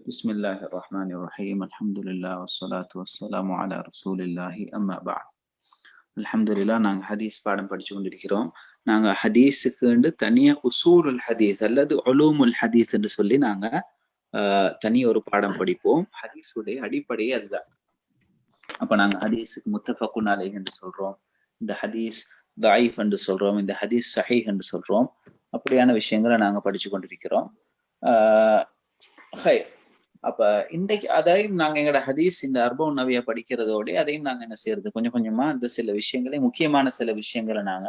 بسم الله الرحمن الرحيم الحمد لله والصلاة والسلام على رسول الله أما بعد الحمد لله. நாங்கள் ஹதீஸ் பாடம் படிச்சு கொண்டிருக்கிறோம். நாங்கள் ஹதீஸுக்கு தனியா உசூலுல் ஹதீஸ் அல்லது உலூமுல் ஹதீஸ் என்று சொல்லி நாங்க தனி ஒரு பாடம் படிப்போம். ஹதீஸுடைய அடிப்படையே அதுதான். அப்ப நாங்க ஹதீஸுக்கு முத்தஃபக்குன் அலைஹி என்று சொல்றோம், இந்த ஹதீஸ் தஈஃப் என்று சொல்றோம், இந்த ஹதீஸ் ஸஹீஹ் என்று சொல்றோம். அப்படியான விஷயங்களை நாங்க படிச்சு கொண்டிருக்கிறோம். அப்ப இன்றைக்கு அதையும் நாங்க எங்களோட ஹதீஸ் இந்த அர்பவுன் நவியா படிக்கிறதோட அதையும் நாங்க என்ன செய்யறது, கொஞ்சம் கொஞ்சமா அந்த சில விஷயங்களை, முக்கியமான சில விஷயங்களை நாங்க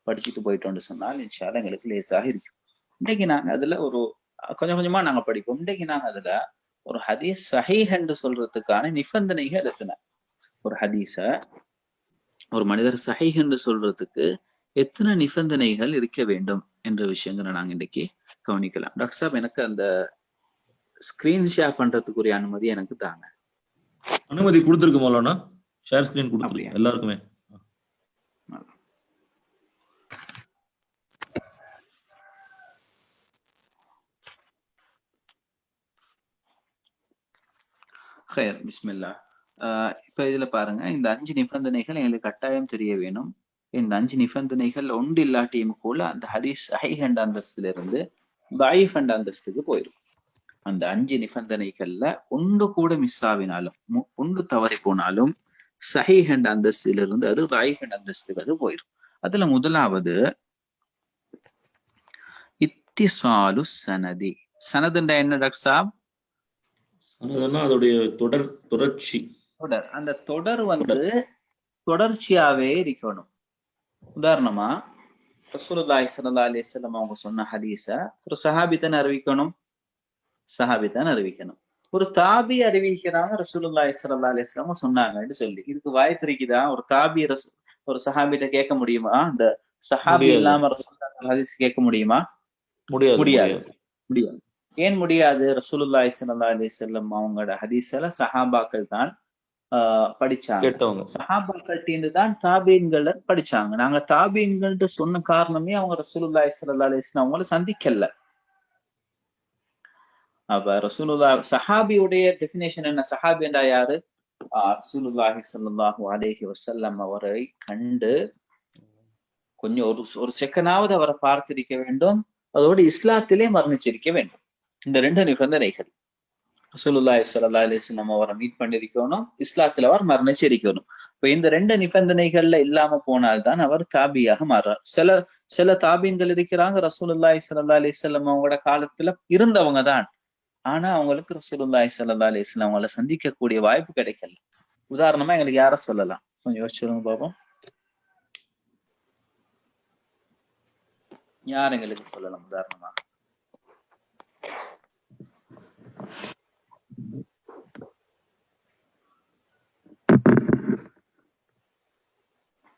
படிச்சுட்டு போயிட்டோம்னு சொன்னால் இன்ஷா அல்லாஹ் எங்களுக்கு லேசாக இருக்கும். இன்றைக்கு நாங்க அதுல ஒரு கொஞ்சம் கொஞ்சமா நாங்க படிப்போம். இன்றைக்கு நாங்க அதுல ஒரு ஹதீஸ் ஸஹீஹ் என்று சொல்றதுக்கான நிபந்தனைகள் எத்தனை, ஒரு ஹதீஸ ஒரு மனிதர் ஸஹீஹ் என்று சொல்றதுக்கு எத்தனை நிபந்தனைகள் இருக்க வேண்டும் என்ற விஷயங்களை நாங்க இன்றைக்கு கவனிக்கலாம். டாக்டர் சாப், எனக்கு அந்த ஸ்கிரீன் ஷேர் பண்றதுக்குரிய அனுமதி எனக்கு தாங்க. அனுமதி கொடுத்துருக்கு மௌலானா, ஷேர் ஸ்கிரீன் கொடுத்துருக்கு எல்லாருக்குமே. ஹைர், பிஸ்மில்லா. இப்ப இதுல பாருங்க, இந்த 5 நிபந்தனைகள் எங்களுக்கு கட்டாயம் தெரிய வேணும். இந்த 5 நிபந்தனைகள் ஒன்று இல்லாட்டியும் கூட அந்த ஹதீஸ் ஸஹீஹ் என்ற அந்தஸ்துல இருந்து தஈஃப் என்ற அந்தஸ்துக்கு போயிடும். அந்த 5 நிபந்தனைகள்ல ஒன்று கூட மிஸ் ஆவினாலும், ஒன்று தவறி போனாலும் ஸஹீஹ் என்ற அந்தஸ்தில இருந்து அது தஈஃப் என்ற அந்தஸ்துக்கு அது போயிடும். அதுல முதலாவது இத்திசாலு சனதி. சனதுண்டா என்ன டாக்டர் சாப்? அதோடைய தொடர்ச்சி, தொடர். அந்த தொடர் தொடர்ச்சியாவே இருக்கணும். உதாரணமா ரசூலுல்லாஹி ஸல்லல்லாஹு அலைஹி வஸல்லம் அவங்க சொன்ன ஹதீஸ ஒரு சஹாபி தான் அறிவிக்கணும், ஒரு தாபி அறிவிக்கிறாங்க, ரசூலுல்லாஹி ஸல்லல்லாஹு அலைஹி வஸல்லம் சொன்னாங்கன்னு சொல்லி. இதுக்கு வாய்ப்பு இருக்குதா? ஒரு தாபி ஒரு சஹாபிட்ட கேட்க முடியுமா? அந்த சஹாபி இல்லாம ரசூலுல்லாஹி ஹதீஸ் கேட்க முடியுமா? முடியாது. ஏன் முடியாது? ரசூலுல்லாஹி ஸல்லல்லாஹு அலைஹி வஸல்லம் அவங்களோட ஹதீஸ்ல சஹாபாக்கள் தான் படிச்சாங்க. சஹாபாக்கள்கிட்ட தான் தாபீன்கள் படிச்சாங்க. நாங்க தாபீன்கள்ட்ட சொன்ன காரணமே அவங்க ரசூலுல்லாஹி ஸல்லல்லாஹு அலைஹி வஸல்லம் அவங்கள சந்திக்கல. அப்ப ரசூலுல்லாஹ் சஹாபியுடைய டெஃபினேஷன் என்ன? சஹாபி என்றா யாரு? ரசூலுல்லாஹி ஸல்லல்லாஹு அலைஹி வஸல்லம் அவரை கண்டு கொஞ்சம் ஒரு செகண்டாவது அவரை பார்த்திருக்க வேண்டும், அதோடு இஸ்லாத்திலே மரணிச்சிருக்க வேண்டும். இந்த 2 நிபந்தனைகள். ரசூலுல்லாஹி ஸல்லல்லாஹு அலைஹி வஸல்லம் அவரை மீட் பண்ணிருக்கணும், இஸ்லாத்துல அவர் மரணிச்சிருக்கணும். இப்ப இந்த 2 நிபந்தனைகள்ல இல்லாம போனால்தான் அவர் தாபியாக மாறார். சில தாபீன்கள் இருக்கிறாங்க, ரசூலுல்லாஹி ஸல்லல்லாஹு அலைஹி வஸல்லம் அவங்களோட காலத்துல இருந்தவங்க தான், ஆனா அவங்களுக்கு ரசூலுல்லாஹி ஸல்லல்லாஹு அலைஹி வஸல்லம் அவங்கள சந்திக்கக்கூடிய வாய்ப்பு கிடைக்கல. உதாரணமா எங்களுக்கு யார சொல்லலாம்? கொஞ்சம் யோசிச்சு சொல்லுங்க பாப்போம். யார் எங்களுக்கு சொல்லலாம் உதாரணமா?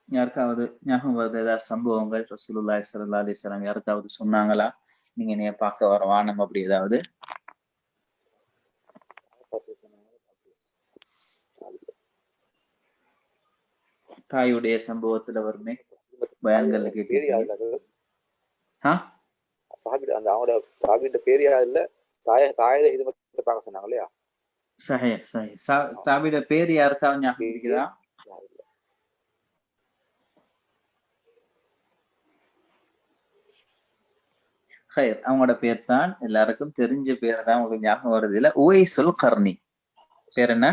யாருக்காவது ஞாபகம் வருது ஏதாவது சம்பவங்கள் ரசூலுல்லாஹி ஸல்லல்லாஹு அலைஹி வஸல்லம் யாருக்காவது சொன்னாங்களா, நீங்க என்னைய பார்க்க வர வானம் அப்படி ஏதாவது? தாயுடைய சம்பவத்துல வருமே பயான்கள்ல கேட்டீங்க. தாபியோட பேர் யாருக்காவது ஞாபகம் இருக்குதா? அவங்களோட பேர் தான் எல்லாருக்கும் தெரிஞ்ச பேர் தான், உங்களுக்கு ஞாபகம் வருது இல்ல? உவைசுல் கர்னி. பேர் என்ன?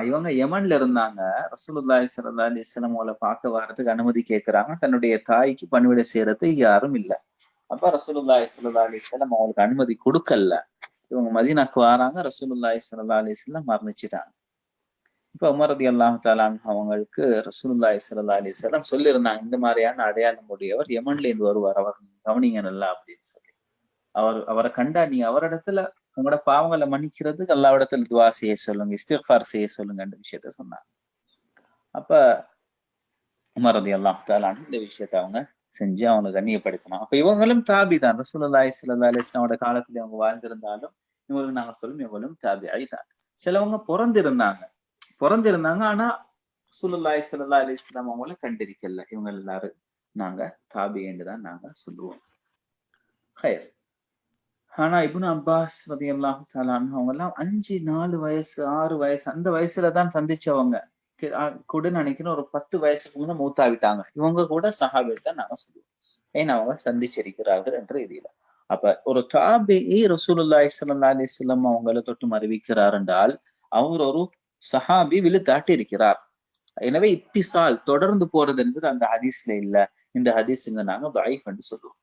இவங்க யமன்ல இருந்தாங்க. ரசூலுல்லாஹி ஸல்லல்லாஹு அலைஹி வஸல்லம் அவங்கள பார்க்க வர்றதுக்கு அனுமதி கேட்கிறாங்க. தன்னுடைய தாய்க்கு பணிவிடை செய்யறது யாரும் இல்ல. அப்ப ரசூலுல்லாஹி ஸல்லல்லாஹு அலைஹி வஸல்லம் அவங்களுக்கு அனுமதி கொடுக்கல. இவங்க மதீனாக்கு வராங்க, ரசூலுல்லாஹி ஸல்லல்லாஹு அலைஹி வஸல்லம் மரணிச்சிட்டாங்க. இப்ப உமர் ரலியல்லாஹு தஆலா அவங்களுக்கு ரசூலுல்லாஹி ஸல்லல்லாஹு அலைஹி வஸல்லம் சொல்லியிருந்தாங்க, இந்த மாதிரியான அடையாளம் உடையவர் யமன்ல இருந்து வருவார், அவர் கவனிங்க நல்லா அப்படின்னு சொல்லி. அவரை கண்டா நீங்க அவரிடத்துல உங்களோட பாவங்களை மன்னிக்கிறதுக்கு அல்லாஹ்விடத்துல துஆ செய்ய சொல்லுங்க, இஸ்திக்ஃபார் செய்ய சொல்லுங்க அந்த விஷயத்த சொன்னாங்க. அப்ப உமர் ரலியல்லாஹு தஆலா இந்த விஷயத்த அவங்க செஞ்சு அவங்க கண்ணியப்படுத்தினாங்க. அப்ப இவங்களும் தாபி தான். ரசூலுல்லாஹி ஸல்லல்லாஹு அலைஹி வஸல்லம் காலத்துல அவங்க வாழ்ந்திருந்தாலும் இவங்களுக்கு நாங்க சொல்லும் இவங்களும் தாபிஈ தான். சிலவங்க பிறந்திருந்தாங்க ஆனா ரசூலுல்லாஹி ஸல்லல்லாஹு அலைஹி வஸல்லம் அவங்கள கண்டிருக்கல. இவங்க எல்லாரும் நாங்க தாபிஈன்னு தான் நாங்க சொல்லுவோம். ஹைர். ஆனா இப்னு அப்பாஸ் ரலியல்லாஹு தஆலா அன்ஹு அவங்க எல்லாம் 5, 4 வயசு 6 வயசு அந்த வயசுல தான் சந்திச்சவங்க. கூட நினைக்கிறேன் ஒரு 10 வயசுக்கு முன்ன மூத்தாவிட்டாங்க. இவங்க கூட சஹாபிகள் தான் நாங்க சொல்லுவோம். ஏன்னா அவங்க சந்திச்சிருக்கிறார்கள் என்ற ரீதியில. அப்ப ஒரு தாபிஈ ரசூலுல்லாஹி ஸல்லல்லாஹு அலைஹி வஸல்லம் அவங்கள தொட்டு அறிவிக்கிறார் என்றால் அவர் ஒரு சஹாபி விழுத்தாட்டி இருக்கிறார். எனவே இத்திசால் தொடர்ந்து போறது என்பது அந்த ஹதீஸ்ல இல்ல. இந்த ஹதீஸுங்க நாங்க தஈஃப் என்று சொல்லுவோம்.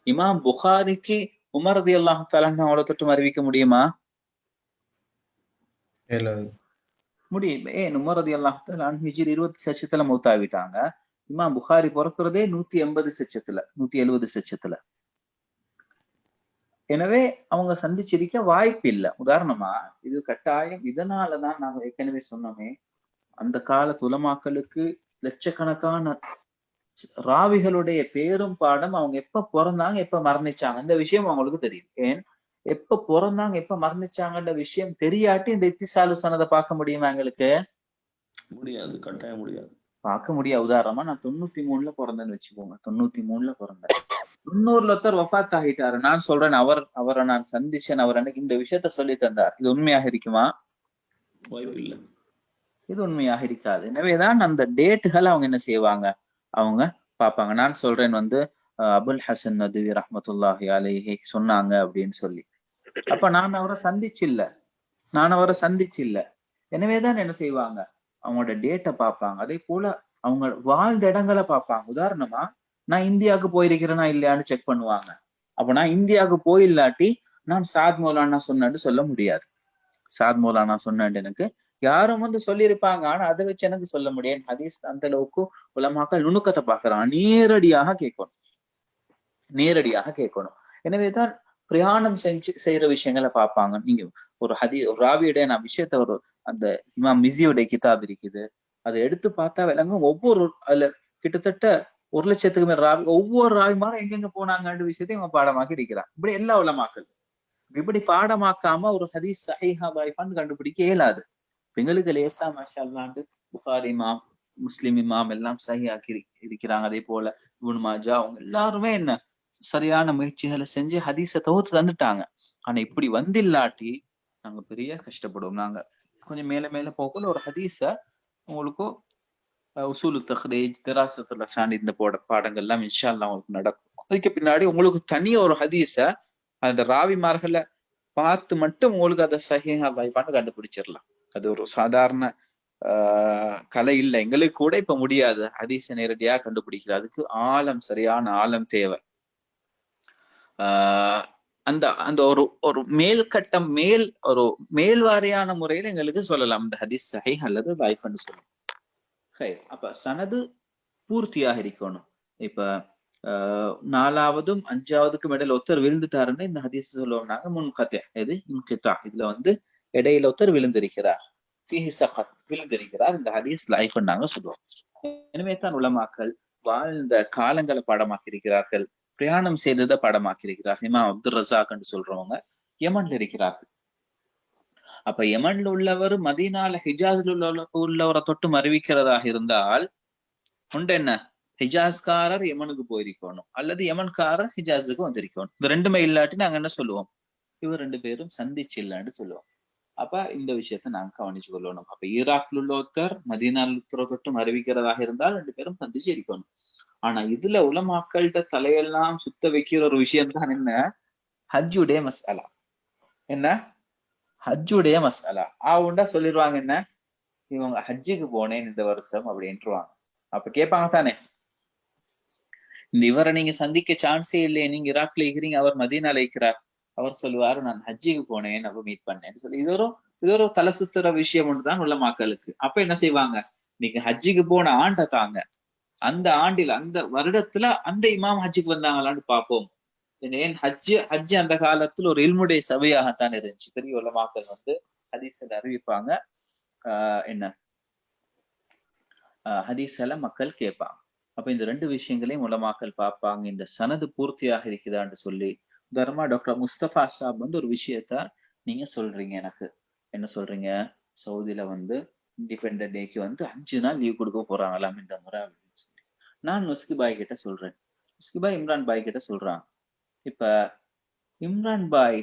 இமாம் புகாரிக்கு உமர் ரலியல்லாஹு தஆலா அன்ஹு அவங்கள தொட்டு அறிவிக்க முடியுமா? முடியும். ஏன் உமர் ரலியல்லாஹு தஆலா அன்ஹு ஹிஜ்ரி 20 மௌத்தாவிட்டாங்க. இமாம் புகாரி பிறக்கிறதே 180 சச்சத்துல 170 சச்சத்துல. எனவே அவங்க சந்திச்சிருக்க வாய்ப்பு இல்லை. உதாரணமா இது கட்டாயம். இதனாலதான் நாங்க ஏற்கனவே சொன்னோமே, அந்த கால உலமாக்களுக்கு லட்சக்கணக்கான ராவிகளுடைய பேரும் பாடம் அவங்க எப்ப பிறந்தாங்க எப்ப மரணிச்சாங்க இந்த விஷயம் அவங்களுக்கு தெரியும். ஏன் எப்ப பிறந்தாங்க எப்ப மரணிச்சாங்கன்ற விஷயம் தெரியாட்டி இந்த இத்திசாலு சனதை பார்க்க முடியுமா எங்களுக்கு? முடியாது, கட்டாயம் முடியாது. பார்க்க முடியாது. உதாரணமா நான் 93ல பிறந்தேன்னு வச்சுக்கோங்க. 93ல பிறந்தேன். 90ல ஒருத்தர் வஃபாத் ஆகிட்டாரு. நான் சொல்றேன் அவரை நான் சந்திச்சேன், அவர் எனக்கு இந்த விஷயத்த சொல்லி தந்தார். இது உண்மையாக இருக்குமா? வாய்ப்பு இல்லை. இது உண்மையாக இருக்காது. எனவேதான் அந்த டேட்டுகளை அவங்க என்ன செய்வாங்க, அவங்க பார்ப்பாங்க. நான் சொல்றேன் அபுல் ஹசன் நதுவி ரஹ்மத்துல்லாஹி அலைஹி சொன்னாங்க அப்படின்னு சொல்லி. அப்ப நான் அவரை சந்திச்சில்ல. எனவேதான் என்ன செய்வாங்க, அவங்களோட டேட்டை பார்ப்பாங்க. அதே போல அவங்க வாழ்ந்த இடங்களை பார்ப்பாங்க. உதாரணமா நான் இந்தியாவுக்கு போயிருக்கிறேனா இல்லையான்னு செக் பண்ணுவாங்க. அப்ப நான் இந்தியாவுக்கு போயில்லாட்டி நான் சாத் மௌலானா சொன்னேன்னு சொல்ல முடியாது. சாத் மௌலானா சொன்னேன் எனக்கு யாரும் சொல்லியிருப்பாங்க. ஆனா அதை வச்சு எனக்கு சொல்ல முடியாது. ஹதீஸ் அந்த அளவுக்கு உலமாக்கள் நுணுக்கத்தை பார்க்கறான். நேரடியாக கேட்கணும். எனவேதான் பிரயாணம் செய்யற விஷயங்களை பார்ப்பாங்க. நீங்க ஒரு ராவியுடைய நான் விஷயத்த அந்த இமாம் மிஸியுடைய கிதாப் இருக்குது, அதை எடுத்து பார்த்தா விளங்கும். ஒவ்வொரு அதுல கிட்டத்தட்ட 1,00,000க்கு மேல ராவி, ஒவ்வொரு ராவிமாரும் எங்கெங்க போனாங்கன்ற விஷயத்தையும் அவங்க பாடமாக்கி இருக்கிறாங்க. இப்படி எல்லா உலமாக்கள் இப்படி பாடமாக்காம ஒரு ஹதீஸ் சஹீஹா தஈஃபான்னு கண்டுபிடிக்க இயலாது. எங்களுக்கு லேசா மாஷா அல்லாஹ் புகாரி இமாம், முஸ்லிம் இமாம் எல்லாம் சஹீஹாக்கி இருக்கிறாங்க. அதே போல இப்னு மாஜா அவங்க எல்லாருமே என்ன சரியான முயற்சிகளை செஞ்சு ஹதீஸை தொகுத்து தந்துட்டாங்க. ஆனா இப்படி வந்தில்லாட்டி நாங்க பெரிய கஷ்டப்படுவோம். நாங்க கொஞ்சம் மேல போகல ஒரு ஹதீஸ உங்களுக்கு உசூலு தஹ்ரீஜ், திராசத்துல் அஸானீத் இந்த பாடங்கள் எல்லாம் இன்ஷா அல்லாஹ் உங்களுக்கு நடக்கும். அதுக்கு பின்னாடி உங்களுக்கு தனியா ஒரு ஹதீஸ அந்த ராவிமார்களை பார்த்து மட்டும் உங்களுக்கு அதை சஹீஹா தஈஃபான்னு கண்டுபிடிச்சிடலாம். அது ஒரு சாதாரண கலை இல்லை. எங்களுக்கு கூட இப்ப முடியாது ஹதீஸை நேரடியா கண்டுபிடிக்கிறது. அதுக்கு சரியான ஆழம் தேவை. அந்த அந்த ஒரு மேல்கட்டம் ஒரு மேல்வாரியான முறையில எங்களுக்கு சொல்லலாம் இந்த ஹதீஸ் சஹீஹ் அல்லது தஈஃப்னு சொல்லலாம். அப்ப சனது பூர்த்தியாக இருக்கணும். இப்ப 4வதும் 5வதுக்கும் இடையில ஒருத்தர் விழுந்துட்டாருன்னு இந்த ஹதீஸ் சொல்லுவோம் நாங்க முன்கத்தே. இது இன்கிதா. இதுல இடையில ஒருத்தர் விழுந்திருக்கிறார், விழுந்திருக்கிறார். இந்த ஹதீஸ் லைஃப்னு நாங்க சொல்லுவோம். எனவே தான் உலமாக்கள் வாழ்ந்த காலங்களை பாடமாக்கி இருக்கிறார்கள், பிரயாணம் செய்ததை பாடமாக்கி இருக்கிறார்கள். இமாம் அப்துல் ரஸாக் என்று சொல்றவங்க யமன்ல இருக்கிறார்கள். அப்ப யமன்ல உள்ளவர் மதீனால ஹிஜாஸ்ல உள்ளவரை தொட்டு அறிவிக்கிறதாக இருந்தால் உண்டு என்ன, ஹிஜாஸ்காரர் யமனுக்கு போயிருக்கணும் அல்லது யமன்காரர் ஹிஜாஸுக்கு வந்திருக்கணும். இந்த ரெண்டுமே இல்லாட்டி நாங்க என்ன சொல்லுவோம், இவர் 2 பேரும் சந்திச்சு இல்லைன்னு சொல்லுவோம். அப்ப இந்த விஷயத்த நாங்க கவனிச்சு கொள்ளணும். அப்ப ஈராக்ல உள்ள ஒருத்தர் மதீனால தொட்டும் அறிவிக்கிறதாக இருந்தால் 2 பேரும் சந்திச்சு இருக்கணும். ஆனா இதுல உலமாக்கள்கிட்ட தலையெல்லாம் சுத்த வைக்கிற ஒரு விஷயம் தான் என்ன, ஹஜ்ஜுடைய மசாலா. என்ன ஹஜ்ஜுடைய மசாலா ஆவுண்டா சொல்லிடுவாங்க, என்ன இவங்க ஹஜ்ஜுக்கு போனேன் இந்த வருஷம் அப்படின்ட்டுருவாங்க. அப்ப கேட்பாங்க தானே, இந்த இவரை நீங்க சந்திக்க சான்ஸே இல்லையே, நீங்க ஈராக்ல இருக்கிறீங்க, அவர் மதீனால இருக்கிறார். அவர் சொல்லுவாரு நான் ஹஜ்ஜுக்கு போனேன், அப்ப மீட் பண்ணேன்னு சொல்லி இது ஒரு தலை சுத்துற விஷயம் ஒன்றுதான் உள்ள மக்களுக்கு. அப்ப என்ன செய்வாங்க, நீங்க ஹஜ்ஜுக்கு போன ஆண்டை தாங்க, அந்த ஆண்டில் அந்த வருடத்துல அந்த இமாம் ஹஜ்ஜுக்கு வந்தாங்களான்னு பார்ப்போம். ஏன் ஹஜ்ஜு அந்த காலத்துல ஒரு இல்முடைய சபையாகத்தான் இருந்துச்சு. பெரிய உலமாக்கள் ஹதீஸ்ல அறிவிப்பாங்க, என்ன ஹதீஸ்ல மக்கள் கேட்பாங்க. அப்ப இந்த 2 விஷயங்களையும் உலமாக்கள் பார்ப்பாங்க, இந்த சனது பூர்த்தியாக இருக்குதான்னு சொல்லி. உதாரணமா டாக்டர் முஸ்தபா சாப் ஒரு விஷயத்த நீங்க சொல்றீங்க, எனக்கு என்ன சொல்றீங்க, சவுதியில இண்டிபெண்டன்ட் டேக்கு 5 நாள் லீவ் கொடுக்க போறாங்களாம் இந்த முறை அப்படின்னு சொல்லி. நான் முஸ்கி பாய் கிட்ட சொல்றேன், முஸ்கி பாய் இம்ரான் பாய் கிட்ட சொல்றாங்க, இப்ப இம்ரான் பாய்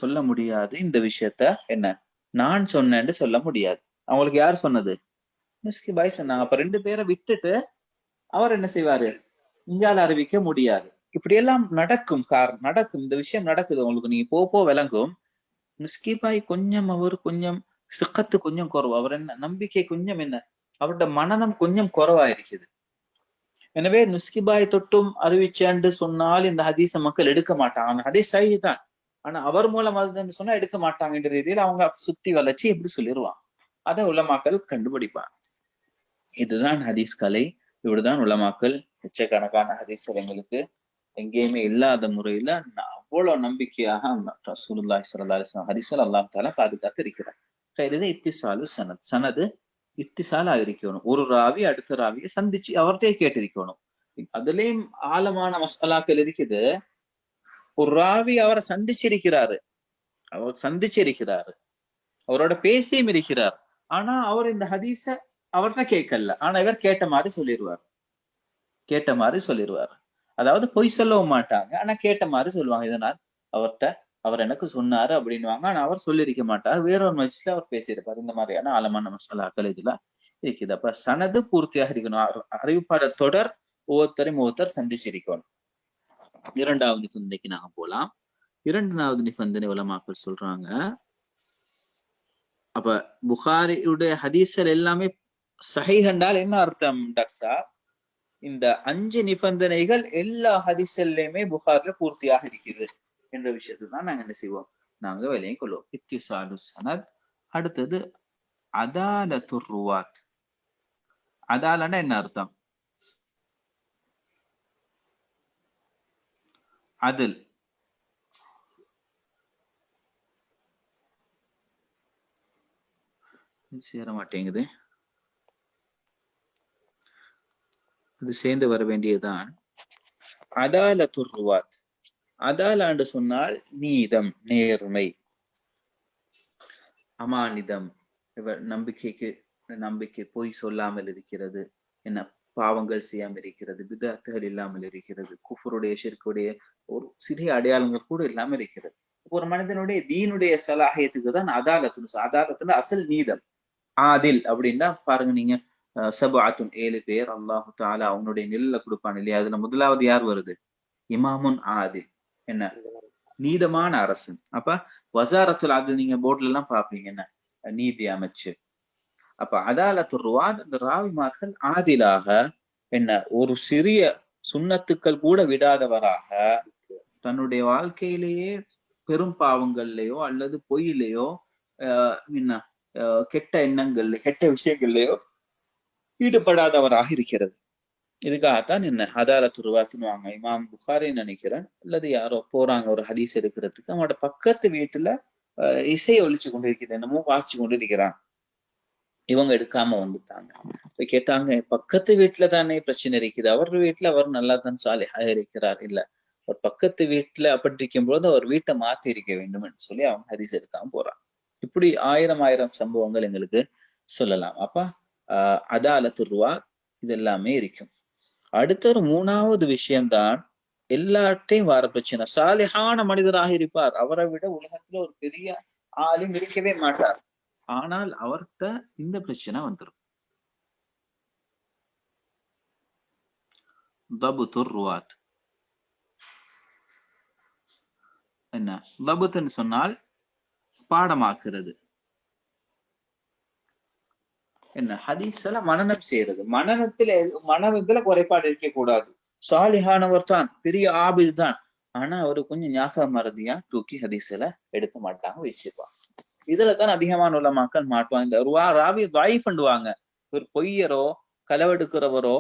சொல்ல முடியாது இந்த விஷயத்த என்ன நான் சொன்னேன்னு சொல்ல முடியாது. அவங்களுக்கு யார் சொன்னது? மிஸ்கி பாய் சொன்னாங்க. அப்ப 2 பேரை விட்டுட்டு அவர் என்ன செய்வாரு? இங்கால அறிவிக்க முடியாது. இப்படி எல்லாம் நடக்கும். நடக்கும், இந்த விஷயம் நடக்குது உங்களுக்கு. நீங்க போ விளங்கும். மிஸ்கி பாய் அவர் கொஞ்சம் சிக்கத்து கொஞ்சம் குறவு. அவர் என்ன நம்பிக்கை கொஞ்சம் என்ன அவருடைய மனநம் கொஞ்சம் குறவாயிருக்குது. எனவே நுஸ்கிபாய் தொட்டும் அறிவிச்சேன்னு சொன்னால் இந்த ஹதீஸ மக்கள் எடுக்க மாட்டாங்க. அந்த ஹதீஸ் சஹீஹ். ஆனா அவர் மூலம் அதுன்னு சொன்னா எடுக்க மாட்டாங்கன்ற ரீதியில் அவங்க சுத்தி வளைச்சு எப்படி சொல்லிடுவாங்க. அதை உலமாக்கள் கண்டுபிடிப்பாங்க. இதுதான் ஹதீஸ் கலை. இப்படிதான் உலமாக்கள் லட்சக்கணக்கான ஹதீஸ்களுக்கு எங்கேயுமே இல்லாத முறையில அவ்வளவு நம்பிக்கையாக ரசூலுல்லாஹி ஸல்லல்லாஹு அலைஹி வஸல்லம் ஹதீஸ்கள் அல்லாஹ் தஆலா பாதுகாத்து இருக்கிறார். இது இத்திசாலு சனத். சனது இத்திசால் ஆகிருக்கணும். ஒரு ராவி அடுத்த ராவியை சந்திச்சு அவர்கிட்டயே கேட்டிருக்கணும். அதுலயும் ஆழமான மசாலாக்கள் இருக்குது. ஒரு ராவி அவரை சந்திச்சிருக்கிறாரு, அவரோட பேசியும் இருக்கிறார். ஆனா அவர் இந்த ஹதீஸ அவர்கிட்ட கேட்கல. ஆனா இவர் கேட்ட மாதிரி சொல்லிடுவார். அதாவது பொய் சொல்லவும் மாட்டாங்க, ஆனா கேட்ட மாதிரி சொல்லுவாங்க. இதனால் அவர் எனக்கு சொன்னாரு அப்படின்னுவாங்க. ஆனா அவர் சொல்லியிருக்க மாட்டார், வேறொரு மஜ்லிஸ்ல அவர் பேசியிருப்பார். இந்த மாதிரியான ஆழமான மசாலாக்கள் இதுல இருக்குது. அப்ப சனது பூர்த்தியாக இருக்கணும். அறிவிப்பாளர் தொடர் ஒவ்வொருத்தர் சந்திச்சிருக்கணும். 2வது நிபந்தனைக்கு நாங்க போலாம். 2வது நிபந்தனை உலமாக்கள் சொல்றாங்க. அப்ப புகாரியுடைய ஹதீஸ்கள் எல்லாமே சஹீஹ் என்றால் என்ன அர்த்தம் டாக்டா? இந்த 5 நிபந்தனைகள் எல்லா ஹதீஸ்லயுமே புகாரில பூர்த்தியாக இருக்குது என்ற விஷயத்தை தான் நாங்க என்ன செய்வோம், நாங்க விலையும் கொள்வோம். இத்திசாலு சனத். அடுத்தது அதாலத்துர் ருவாத். அதாலன்னா என்ன அர்த்தம்? அதில் சேர மாட்டேங்குது, அது சேர்ந்து வர வேண்டியதுதான். அதாலத்துர் ருவாத். அதாலாண்டு சொன்னால் நீதம், நேர்மை, அமானிதம், நம்பிக்கை பொய் சொல்லாமல் இருக்கிறது, என்ன பாவங்கள் செய்யாமல் இருக்கிறது, பிதஅத்துகள் இல்லாமல் இருக்கிறது, குஃபருடைய ஷிர்க்குடைய ஒரு சிறிய அடையாளங்கள் கூட இல்லாமல் இருக்கிறது. ஒரு மனிதனுடைய தீனுடைய சலாஹியத்துக்கு தான் அதாலத்துன்னு அசல் நீதம். ஆதில் அப்படின்னா பாருங்க நீங்க, சபஅத்துன் 7 பேர் அல்லாஹு தஆலா அவனுடைய நிழல்ல கொடுப்பான் இல்லையா? அதுல முதலாவது யார் வருது? இமாமுன் ஆதில், என்ன நீதமான அரசன். அப்ப வசாரத்துல் ஆதில் நீங்க போர்ட்ல எல்லாம் பாப்பீங்க, என்ன நீதி அமைச்சு. அப்ப அதாலத்துர் ருவாத், இந்த ராவிமார்கள் ஆதிலாக, என்ன ஒரு சிறிய சுன்னத்துக்கள் கூட விடாதவராக, தன்னுடைய வாழ்க்கையிலேயே பெரும் பாவங்கள்லயோ அல்லது பொய்யிலேயோ என்ன கெட்ட எண்ணங்கள்ல கெட்ட விஷயங்கள்லயோ ஈடுபடாதவராக இருக்கிறது. இதுக்காகத்தான் என்ன அதாலத்துர் ருவாத்னு வாங்க. இமாம் புகாரி நினைக்கிறேன், அல்லது யாரோ போறாங்க ஒரு ஹதீஸ் எடுக்கிறதுக்கு, அவனோட பக்கத்து வீட்டுல இசையை ஒழிச்சு கொண்டு இருக்கிறது, என்னமோ வாசிச்சு கொண்டு இருக்கிறான். இவங்க எடுக்காம வந்துட்டாங்க. கேட்டாங்க, பக்கத்து வீட்டுல தானே பிரச்சனை இருக்குது, அவர் வீட்டுல அவர் நல்லா தான் சாலிஹா இருக்கிறார். இல்ல, ஒரு பக்கத்து வீட்டுல அப்படி இருக்கும் போது அவர் வீட்டை மாத்தி இருக்க வேண்டும் என்று சொல்லி அவங்க ஹதீஸ் எடுக்காம போறாங்க. இப்படி ஆயிரம் சம்பவங்கள் எங்களுக்கு சொல்லலாம். அப்ப அதாலத்துர் ருவாத் இது எல்லாமே இருக்கும். அடுத்த ஒரு 3வது விஷயம்தான் எல்லாத்தையும் வர பிரச்சனை. சாலிஹான மனிதராக இருப்பார், அவரை விட உலகத்துல ஒரு பெரிய ஆளும் இருக்கவே மாட்டார், ஆனால் அவர்கிட்ட இந்த பிரச்சனை வந்துடும். தபுத்துர் ருவாத் என்ன? தபுத்துன்னு சொன்னால் பாடமாக்குறது, என்ன ஹதீஸ்ல மனனம் செய்யறது. மனனத்துல குறைபாடு இருக்க கூடாது. சாலிஹானவர் தான், பெரிய ஆபில் தான், ஆனா அவரு கொஞ்சம் ஞாபகம் மறதியா தூக்கி ஹதீஸ்ல எடுக்க மாட்டாங்க, வச்சிருப்பாங்க. இதுலதான் அதிகமான உலமாக்கள் மாட்டுவாங்க. இந்த ராவி தாயிஃப் பண்ணுவாங்க. ஒரு பொய்யரோ களவெடுக்கிறவரோ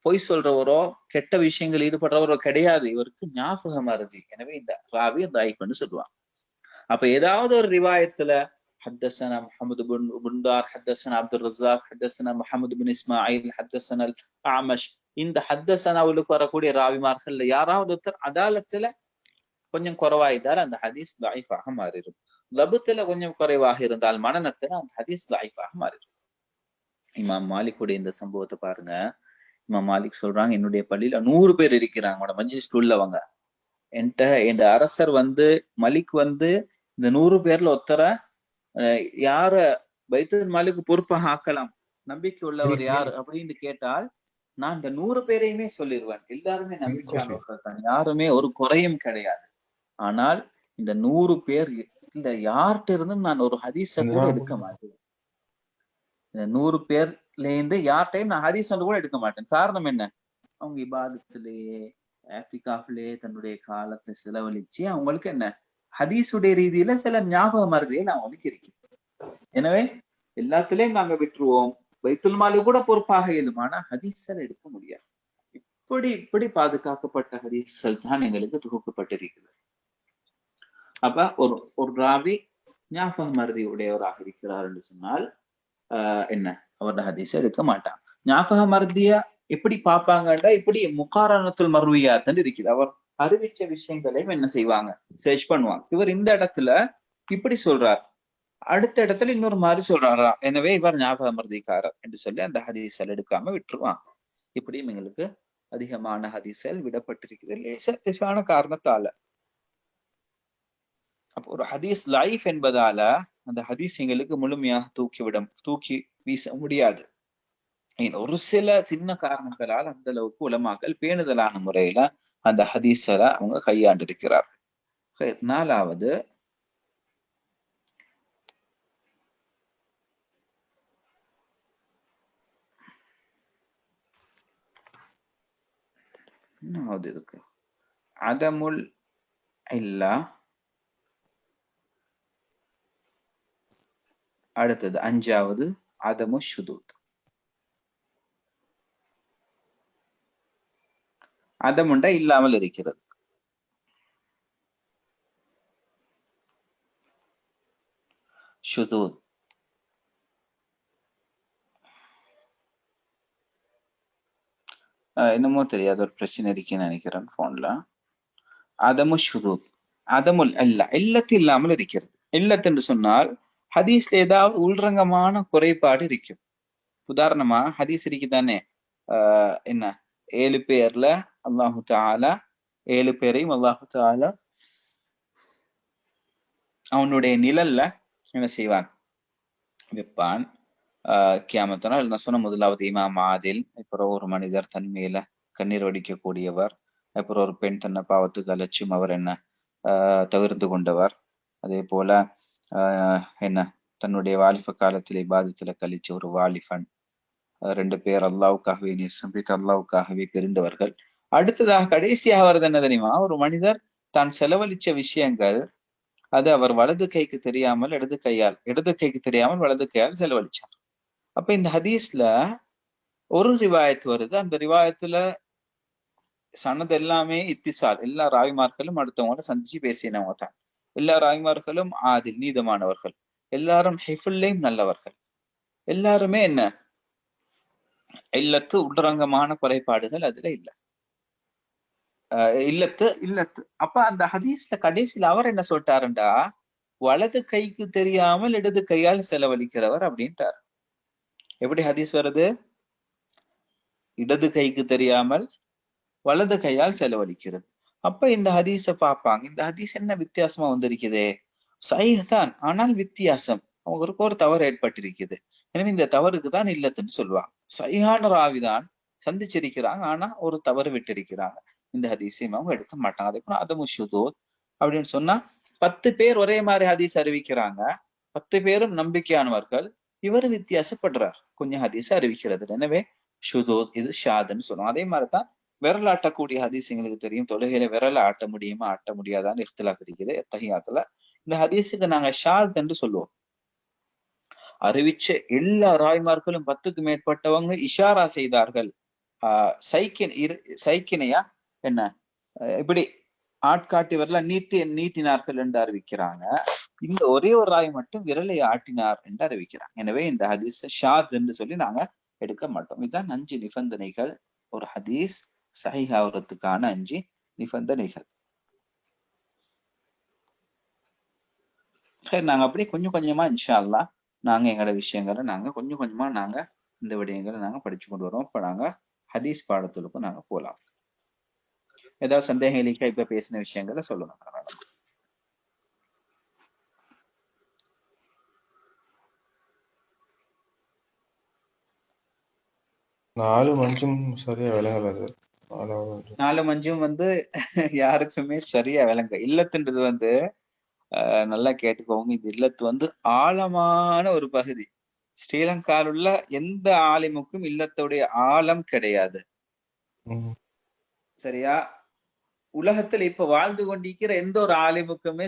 பொய் சொல்றவரோ கெட்ட விஷயங்கள் ஈடுபடுறவரோ கிடையாது, இவருக்கு ஞாபகம் மறதி. எனவே இந்த ராவி தாயிஃப்னு சொல்லுவாங்க. அப்ப ஏதாவது ஒரு ரிவாயத்துல حدثنا محمد بن بندار حدثنا عبد الرزاق حدثنا محمد بن اسماعيل حدثنا الاعمش, இந்த ஹத்தசனாவுக்கு வரக்கூடிய ராவிமார்கள் யாராவது ஒருத்தர் அதாலத்துல கொஞ்சம் குறைவாயிட்டால் அந்த ஹதீஸ் தாயிஃபாக மாறிடும். லபுத்துல கொஞ்சம் குறைவாக இருந்தால் மனனத்துல அந்த ஹதீஸ் தாயிஃபாக மாறிடும். இமாம் மாலிக்குடைய இந்த சம்பவத்தை பாருங்க. இமாம் மாலிக் சொல்றாங்க, என்னுடைய பள்ளியில 100 பேர் இருக்கிறாங்க, மஜ்லிஸ்க்கு உள்ளவங்க. என் அரசர் மலிக் இந்த 100 பேர்ல ஒருத்தர யார பைத்துல் மாலுக்கு பொறுப்பாக ஆக்கலாம், நம்பிக்கை உள்ளவர் யார் அப்படின்னு கேட்டால் நான் இந்த 100 பேரையுமே சொல்லிடுவேன். எல்லாருமே நம்பிக்கையானவர்கள் தான், யாருமே ஒரு குறையும் கிடையாது. ஆனால் இந்த 100 பேர் இல்ல யார்கிட்ட இருந்தும் நான் ஒரு ஹதீஸ கூட எடுக்க மாட்டேன். இந்த 100 பேர்ல இருந்து யார்கிட்டையும் நான் ஹதீஸ் கூட எடுக்க மாட்டேன். காரணம் என்ன? அவங்க இபாதத்திலேயே இஅ்திகாஃபிலே தன்னுடைய காலத்தை செலவழிச்சு அவங்களுக்கு என்ன ஹதீஸுடைய ரீதியில சில ஞாபக மருதியை நான் ஒதுக்கியிருக்கேன். எனவே எல்லாத்திலையும் நாங்க விட்டுருவோம், பைத்துல் மாலு கூட பொறுப்பாக இயலும், ஆனா ஹதீஸல் எடுக்க முடியாது. இப்படி பாதுகாக்கப்பட்ட ஹதீஸ்கள் தான் எங்களுக்கு தொகுக்கப்பட்டிருக்கிறது. அப்ப ஒரு ராவி ஞாபக மருதி உடையவராக இருக்கிறார் என்று சொன்னால் என்ன அவரோட ஹதீஸ எடுக்க மாட்டான். ஞாபக மருதிய எப்படி பார்ப்பாங்கன்றா இப்படி முகாரணத்துல் மர்வியாத்ன்னு இருக்குது. அவர் அறிவிச்ச விஷயங்களையும் என்ன செய்வாங்க, சர்ச் பண்ணுவாங்க. இவர் இந்த இடத்துல இப்படி சொல்றார், அடுத்த இடத்துல இன்னொரு மாதிரி சொல்றாரா, எனவே இவர் ஞாபக மருதிக்காரர் என்று சொல்லி அந்த ஹதீஸல் எடுக்காம விட்டுருவாங்க. இப்படியும் எங்களுக்கு அதிகமான ஹதீஸல் விடப்பட்டிருக்குது லேசான காரணத்தால. அப்போ ஒரு ஹதீஸ் லைஃப் என்பதால அந்த ஹதீஸ் எங்களுக்கு முழுமையாக தூக்கி வீச முடியாது. ஒரு சில சின்ன காரணங்களால் அந்த அளவுக்கு உலமாக்கள் பேணுதலான முறையில அந்த ஹதீஸல அவங்க கையாண்டு இருக்கிறார். 4வது இருக்கு அதமுல் இல்லா. அடுத்தது 5வது அதமு ஷுதூத். அதமுண்டா இல்லாமல் இருக்கிறது. ஷுதூத் என்னமோ தெரியாது, ஒரு பிரச்சனை இருக்குன்னு நினைக்கிறேன் போன்ல. அதமு ஷுதூத், அதமுல் இல்லத்து இல்லாமல் இருக்கிறது. இல்லத்து என்று சொன்னால் ஹதீஸ்ல ஏதாவது உள்ரங்கமான குறைபாடு இருக்கும். உதாரணமா ஹதீஸ் இருக்குதானே, என்ன 7 பேர்ல அல்லாஹு தஆலா 7 பேரையும் அல்லாஹு தஆலா அவனுடைய நிழல்ல என்ன செய்வான், வைப்பான். கியாமத் நாள் நான் சொன்ன முதலாவது இமாம் ஆதில், அப்புறம் ஒரு மனிதர் தன்மையில கண்ணீர் வடிக்கக்கூடியவர், அப்புறம் ஒரு பெண் தன்னை பாவத்துக்கு அலட்சியம் அவர் என்ன தவிர்த்து கொண்டவர், அதே போல என்ன தன்னுடைய வாலிப காலத்திலே பாதத்துல கழிச்ச ஒரு வாலிபன், 2 பேர் அல்லாவுக்காகவே நேசம்பித்து அல்லாவுக்காகவே பிரிந்தவர்கள். அடுத்ததாக கடைசியாக வருது என்ன தெரியுமா, ஒரு மனிதர் தான் செலவழிச்ச விஷயங்கள் அது அவர் வலது கைக்கு தெரியாமல் இடது கைக்கு தெரியாமல் வலது கையால் செலவழிச்சார். அப்ப இந்த ஹதீஸ்ல ஒரு ரிவாயத்து வருது, அந்த ரிவாயத்துல சனது எல்லாமே இத்திசால், எல்லா ராவிமார்களும் அடுத்தவங்கள சந்திச்சு பேசினவங்க தான், எல்லா ராவிமார்களும் ஆதில் நீதமானவர்கள், எல்லாரும் ஹிஃபுல்லையும் நல்லவர்கள், எல்லாருமே என்ன இல்லத்து உள்ரங்கமான குறைபாடுகள் அதுல இல்லத்து. அப்ப அந்த ஹதீஸ்ல கடைசியில அவர் என்ன சொல்லிட்டாருண்டா, வலது கைக்கு தெரியாமல் இடது கையால் செலவழிக்கிறவர் அப்படின்ட்டார். எப்படி ஹதீஸ் வருது, இடது கைக்கு தெரியாமல் வலது கையால் செலவழிக்கிறது. அப்ப இந்த ஹதீஸ பார்ப்பாங்க, இந்த ஹதீஸ் என்ன வித்தியாசமா வந்திருக்குதே, சஹீஹ் தான் ஆனால் வித்தியாசம், அவங்களுக்கு ஒரு தவறு ஏற்பட்டிருக்குது, எனவே இந்த தவறுக்கு தான் இல்லத்துன்னு சொல்லுவாங்க. சஹீஹான ராவிதான் சந்திச்சிருக்கிறாங்க, ஆனா ஒரு தவறு விட்டிருக்கிறாங்க, இந்த ஹதீஸையும் அவங்க எடுக்க மாட்டாங்க. அதே போல அதமு ஷுதூத் அப்படின்னு சொன்னா 10 பேர் ஒரே மாதிரி ஹதீஸ் அறிவிக்கிறாங்க, 10 பேரும் நம்பிக்கையானவர்கள், இவர் வித்தியாசப்படுறார் கொஞ்சம் ஹதீஸ் அறிவிக்கிறது, எனவே ஷுதூத் இது ஷாதுன்னு சொல்லுவோம். அதே மாதிரிதான் விரலாட்டக்கூடிய ஹதீஸ் எங்களுக்கு தெரியும், தொழுகையில விரல ஆட்ட முடியுமா ஆட்ட முடியாதான்னு இஃப்திலாஃப் இருக்குது தஹியாத்துல. இந்த ஹதீஸுக்கு நாங்க ஷாத் என்று சொல்லுவோம். அறிவிச்ச எல்லா ராய்மார்களும் 10க்கு மேற்பட்டவங்க இஷாரா செய்தார்கள், சைக்கினையா என்ன இப்படி ஆட்காட்டி வரல நீட்டினார்கள் என்று அறிவிக்கிறாங்க. இந்த ஒரே ஒரு ராய் மட்டும் விரலை ஆட்டினார் என்று அறிவிக்கிறாங்க. எனவே இந்த ஹதீஸ் ஷாத் என்று சொல்லி நாங்க எடுக்க மாட்டோம். இதுதான் 5 நிபந்தனைகள் ஒரு ஹதீஸ் சஹீஹ் ஆவறதுக்கான 5 நிபந்தனைகள். நாங்க அப்படி கொஞ்சம் கொஞ்சமா இன்ஷா அல்லாஹ் நாங்க எங்களோட விஷயங்களை நாங்க கொஞ்சம் கொஞ்சமா நாங்க இந்த விடயங்களை நாங்க படிச்சு கொண்டு வரோம். இப்ப நாங்க ஹதீஸ் பாடத்துக்கும் நாங்க போலாம். ஏதாவது சந்தேகம் இல்லைக்கா? இப்ப பேசின விஷயங்களை சொல்லுங்க. 4ம் 5ம் சரியா விளங்கல. 4ம் 5ம் யாருக்குமே சரியா விளங்க. இல்லத்துன்றது நல்லா கேட்டுக்கோங்க. இது இல்லத்து ஆழமான ஒரு பகுதி. ஸ்ரீலங்காவில் உள்ள எந்த ஆலிமுக்கும் இல்லத்துடைய ஆழம் கிடையாது. சரியா? உலகத்துல இப்ப வாழ்ந்து கொண்டிருக்கிற எந்த ஒரு ஆலிமுக்குமே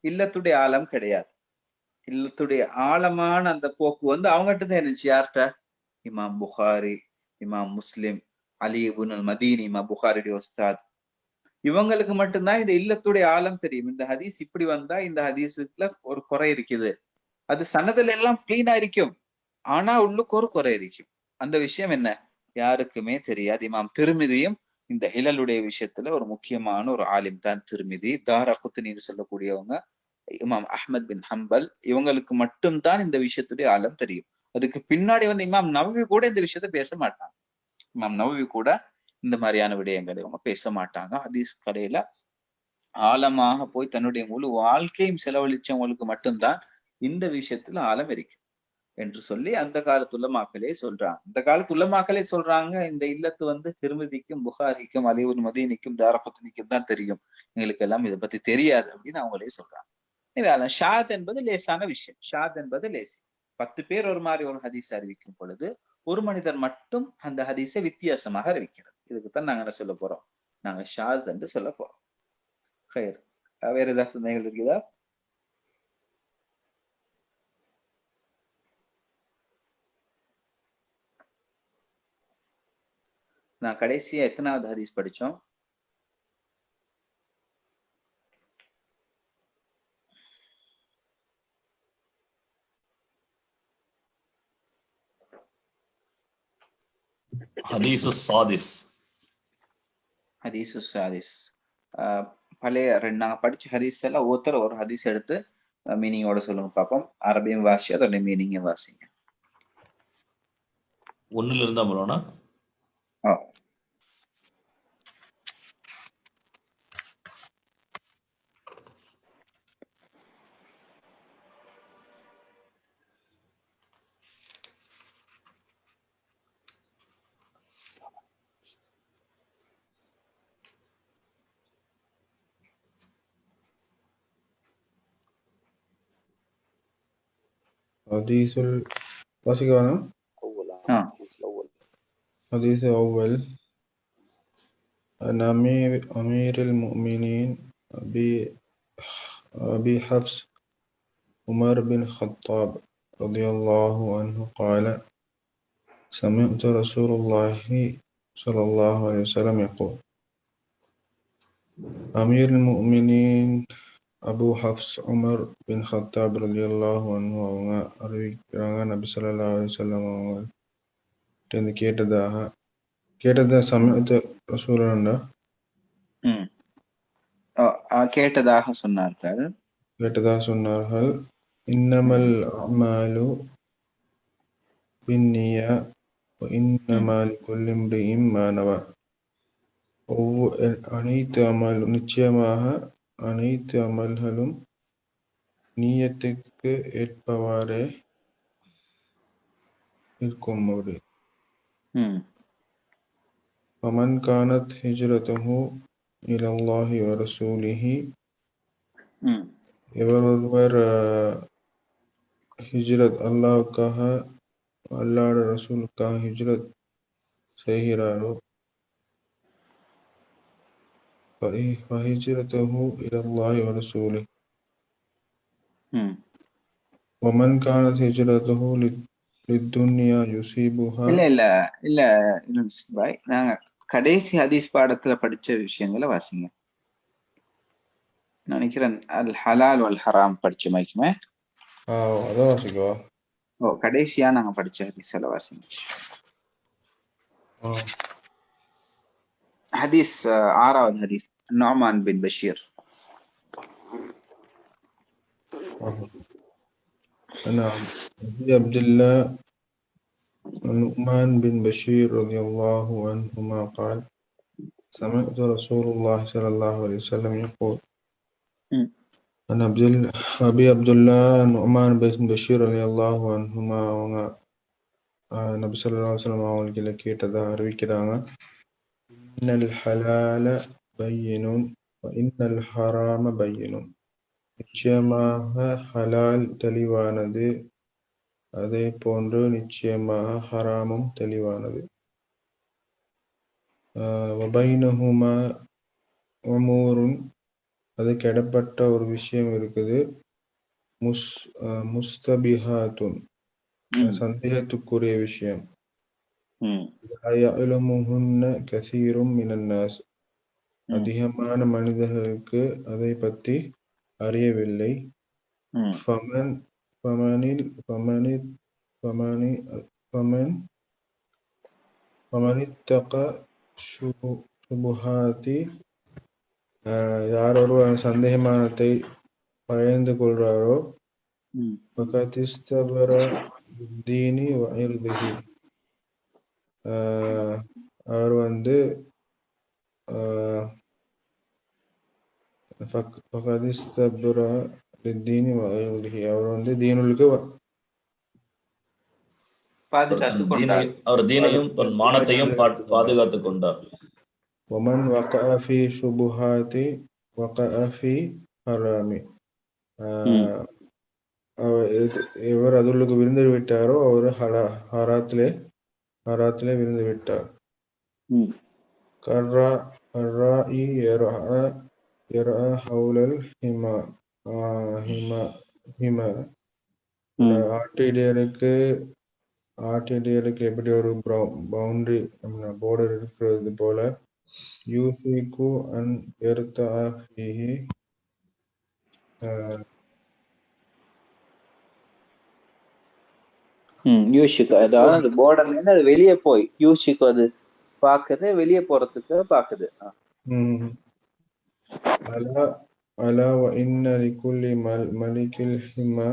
இல்லத்துடைய ஆழம் கிடையாது. இல்லத்துடைய ஆழமான அந்த போக்கு அவங்ககிட்ட தான் இருந்துச்சு. யார்கிட்ட? இமாம் புகாரி, இமாம் முஸ்லிம், அலி இப்னுல் மதீனி, இமாம் புகாரியுடைய உஸ்தாத். இவங்களுக்கு மட்டும்தான் இந்த இல்லத்துடைய ஆழம் தெரியும். இந்த ஹதீஸ் இப்படி வந்தா இந்த ஹதீஸுக்குள்ள ஒரு குறை இருக்குது. அது சனதுல எல்லாம் கிளீனா இருக்கும், ஆனா உள்ளுக்கு ஒரு குறை இருக்கும். அந்த விஷயம் என்ன? யாருக்குமே தெரியாது. இமாம் திருமிதியும் இந்த ஹிலலுடைய விஷயத்துல ஒரு முக்கியமான ஒரு ஆலிம் தான் திருமிதி. தாரகுத்னின்னு சொல்லக்கூடியவங்க, இமாம் அஹ்மத் பின் ஹம்பல், இவங்களுக்கு மட்டும்தான் இந்த விஷயத்துடைய ஆழம் தெரியும். அதுக்கு பின்னாடி இமாம் நவவி கூட இந்த விஷயத்த பேச மாட்டாங்க. இமாம் நவவி கூட இந்த மாதிரியான விடயங்களை இவங்க பேச மாட்டாங்க. ஹதீஸ் கலையில ஆழமாக போய் தன்னுடைய முழு வாழ்க்கையும் செலவழிச்சவங்களுக்கு மட்டும்தான் இந்த விஷயத்துல ஆழம் இருக்கு என்று சொல்லி அந்த காலத்துள்ள மக்களே சொல்றாங்க. இந்த காலத்துள்ள மக்களே சொல்றாங்க, இந்த இல்லத்து திருமதிக்கும் புகாரிக்கும் அலி இப்னு மதீனிக்கும் தாரகுத்னிக்கும் தான் தெரியும், எங்களுக்கு எல்லாம் இதை பத்தி தெரியாது அப்படின்னு அவங்களே சொல்றாங்க. ஷாத் என்பது லேசான விஷயம். ஷாத் என்பது லேசி. 10 பேர் ஒரு மாதிரி ஒரு ஹதீஸ் அறிவிக்கும் பொழுது ஒரு மனிதர் மட்டும் அந்த ஹதீஸை வித்தியாசமாக அறிவிக்கிறது. இதுக்குத்தான் நாங்க என்ன சொல்ல போறோம்? நாங்க ஷாத் என்று சொல்ல போறோம். வேற ஏதாவது சந்தேகங்கள் இருக்குதா? நான் கடைசியா எத்தனாவது ஹதீஸ் படிச்சோம்? ஹதீஸு சாதிஸ். ஹதீஸு சாதிஸ். பழைய நாங்க படிச்ச ஹதீஸ் எல்லாம் ஒருத்தர் ஒரு ஹதீஸ் எடுத்து மீனிங்கோட சொல்லுங்க பாப்போம். அரபியும் வாசி, அதோட மீனிங்கும் வாசிங்க. 1ல இருந்தா போறோம்னா حديث واسقانا حديث أول عن أمير المؤمنين أبي حفص عمر بن الخطاب رضي الله عنه قال سمعت رسول الله صلى الله عليه وسلم يقول أمير المؤمنين Abu Hafs Umar bin Khattab ரலியல்லாஹு அன்ஹு அவங்க அறிவிக்கிறாங்க, நபி ஸல்லல்லாஹு அலைஹி வஸல்லம் அவங்க கேட்டதா சமயத்து ரசூலுல்லாஹ் கேட்டதாக சொன்னார்கள். இன்னமல் அமாலு பின்னியா வ இன்னமா லிகுல்லி இம்ரிஇம் மா நவா. நிச்சயமாக அனைத்து அமல்களும் நியத்துக்கு ஏற்பவாறே இருக்கும். فمن كانت هجرته إلى الله ورسوله எவரொருவர் ஹிஜ்ரத் அல்லாஹ்வுக்காக அல்லாஹ்வுடைய ரசூலுக்காக ஹிஜ்ரத் செய்கிறாரோ فهجرته إلى الله ورسوله ومن كانت هجرته للدنيا يصيبها. இல்ல பாய், நாங்க கடைசி ஹதீஸ் பாடத்துல படிச்ச விஷயங்களை வாசிங்க. நினைக்கிறேன் அல் ஹலால் வல் ஹராம் படிச்ச மைக்குமே. அதான் வாசிக்கவா? கடைசியா நாங்க படிச்ச ஹதீஸ் எல்லாம் வாசிங்க. حديث 6வது حديث نعمان بن بشير. نعم. عبد الله نعمان بن بشير رضي الله عنهما قال سمعت رسول الله صلى الله عليه وسلم يقول ம் عن أبي عبد الله نعمان بن بشير رضي الله عنهما அவங்க நபி ஸல்லல்லாஹு அலைஹி வஸல்லம் அவங்கள கேட்டதா அறிவிக்கிறாங்க இன்னல் ஹலால பையினுன் வ இன்னல் ஹராம பையினுன் நிச்சயமாக ஹலால் தெளிவானது அதே போன்று நிச்சயமாக ஹராமும் தெளிவானது வபைனஹுமா உமூருன் அதுக்கு இடப்பட்ட ஒரு விஷயம் இருக்குது முஸ்தபிஹாத்துன் சந்தேகத்துக்குரிய விஷயம் யஅலமுஹுன்ன கஸீரும் மினன் நாஸ் அதிகமான மனிதர்களுக்கு அதை பற்றி அறியவில்லை ஃபமன் ஃபமனில் ஃபமனித் ஃபமனி ஃபமன் ஃபமனித்தக சுபுஹாதி யார் ஒருவர் சந்தேகமானத்தை பயந்து கொள்றாரோ ஃபகதிஸ்தபர தீனி வ இர்திஹி அவர் வந்து ஃபகதிஸ்தபர தீனி வ இர்திஹி அவர் வந்து தீனுக்கு பாதுகாத்து கொண்டார். அவர் தீனையும் மானத்தையும் பாதுகாத்து கொண்டார். ومن وقع في شبهات وقع في حرام எவர் அதுள்ளுக்கு விழுந்து விட்டாரோ அவர் ஹராத்திலே விழுந்து விட்டார். கர்ராஇ யர்ஆ ஹவுலல் ஹிமா ஆட்டிடையருக்கு எப்படி ஒரு பவுண்டரி பார்டர் இருக்கிறது போல யூசிகு அன் யர்தா ஃபீஹி யூஷிக்கு அதாவது அந்த பார்டர்ல இருந்து அது வெளியே போய் யூஷிக்கு அது பாக்குது வெளியே போறதுக்கு பாக்குது. அலா வ இன்ன லிகுல்லி மலிக்கில் ஹிமா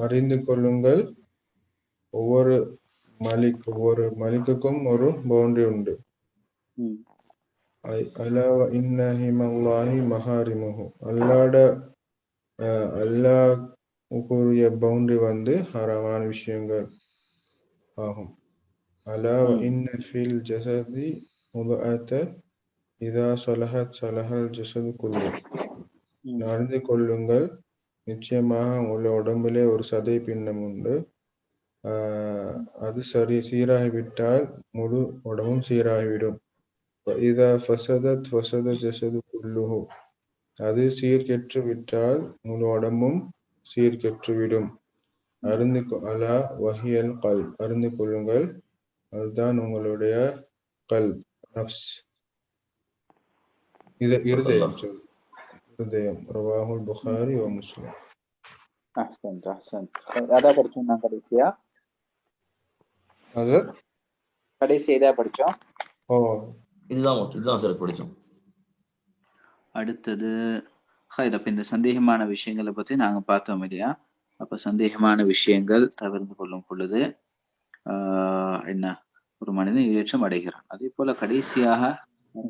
அறிந்து கொள்ளுங்கள் ஒவ்வொரு மலிக்குக்கும் ஒரு பவுண்டரி உண்டு. அலா வ இன்ன ஹிமல்லாஹி மஹாரிமுஹு அல்லாஹ்வுக்குரிய பவுண்டரி வந்து ஹராமான விஷயங்கள் ஆகும். அலா வ இன்ன ஃபில் ஜஸதி முதுஅத இதா ஸலஹத் ஸலஹல் ஜஸது குல்லு அறிந்து கொள்ளுங்கள் நிச்சயமாக உள்ள உடம்பிலே ஒரு சதை பின்னம் உண்டு. அது சீராகிவிட்டால் முழு உடம்பும் சீராகிவிடும். இதா ஃபஸதத் ஃபஸத ஜஸது குல்லுஹு அது சீர்கெற்று விட்டால் முழு உடம்பும் சீர்கெற்றுவிடும். அலா வஹியல் கல்ப் அறிந்து கொள்ளுங்கள் அதுதான் உங்களுடைய கல்ப் நஃப்ஸ் இருதயம் ரவாஹுல் புகாரி வ முஸ்லிம். அஹ்சன்ட். அதான் படிச்சோம் நான் கடைசியா. அது கடைசி இதா படிச்சோம். இதுதான் சார் படிச்சோம். அடுத்தது அப்ப இந்த சந்தேகமான விஷயங்களை பத்தி நாங்க பார்த்தோம் இல்லையா? அப்ப சந்தேகமான விஷயங்கள் தவிர்த்து கொள்ளும் பொழுது என்ன ஒரு மனிதன் ஏற்றம் அடைகிறான். அதே போல கடைசியாக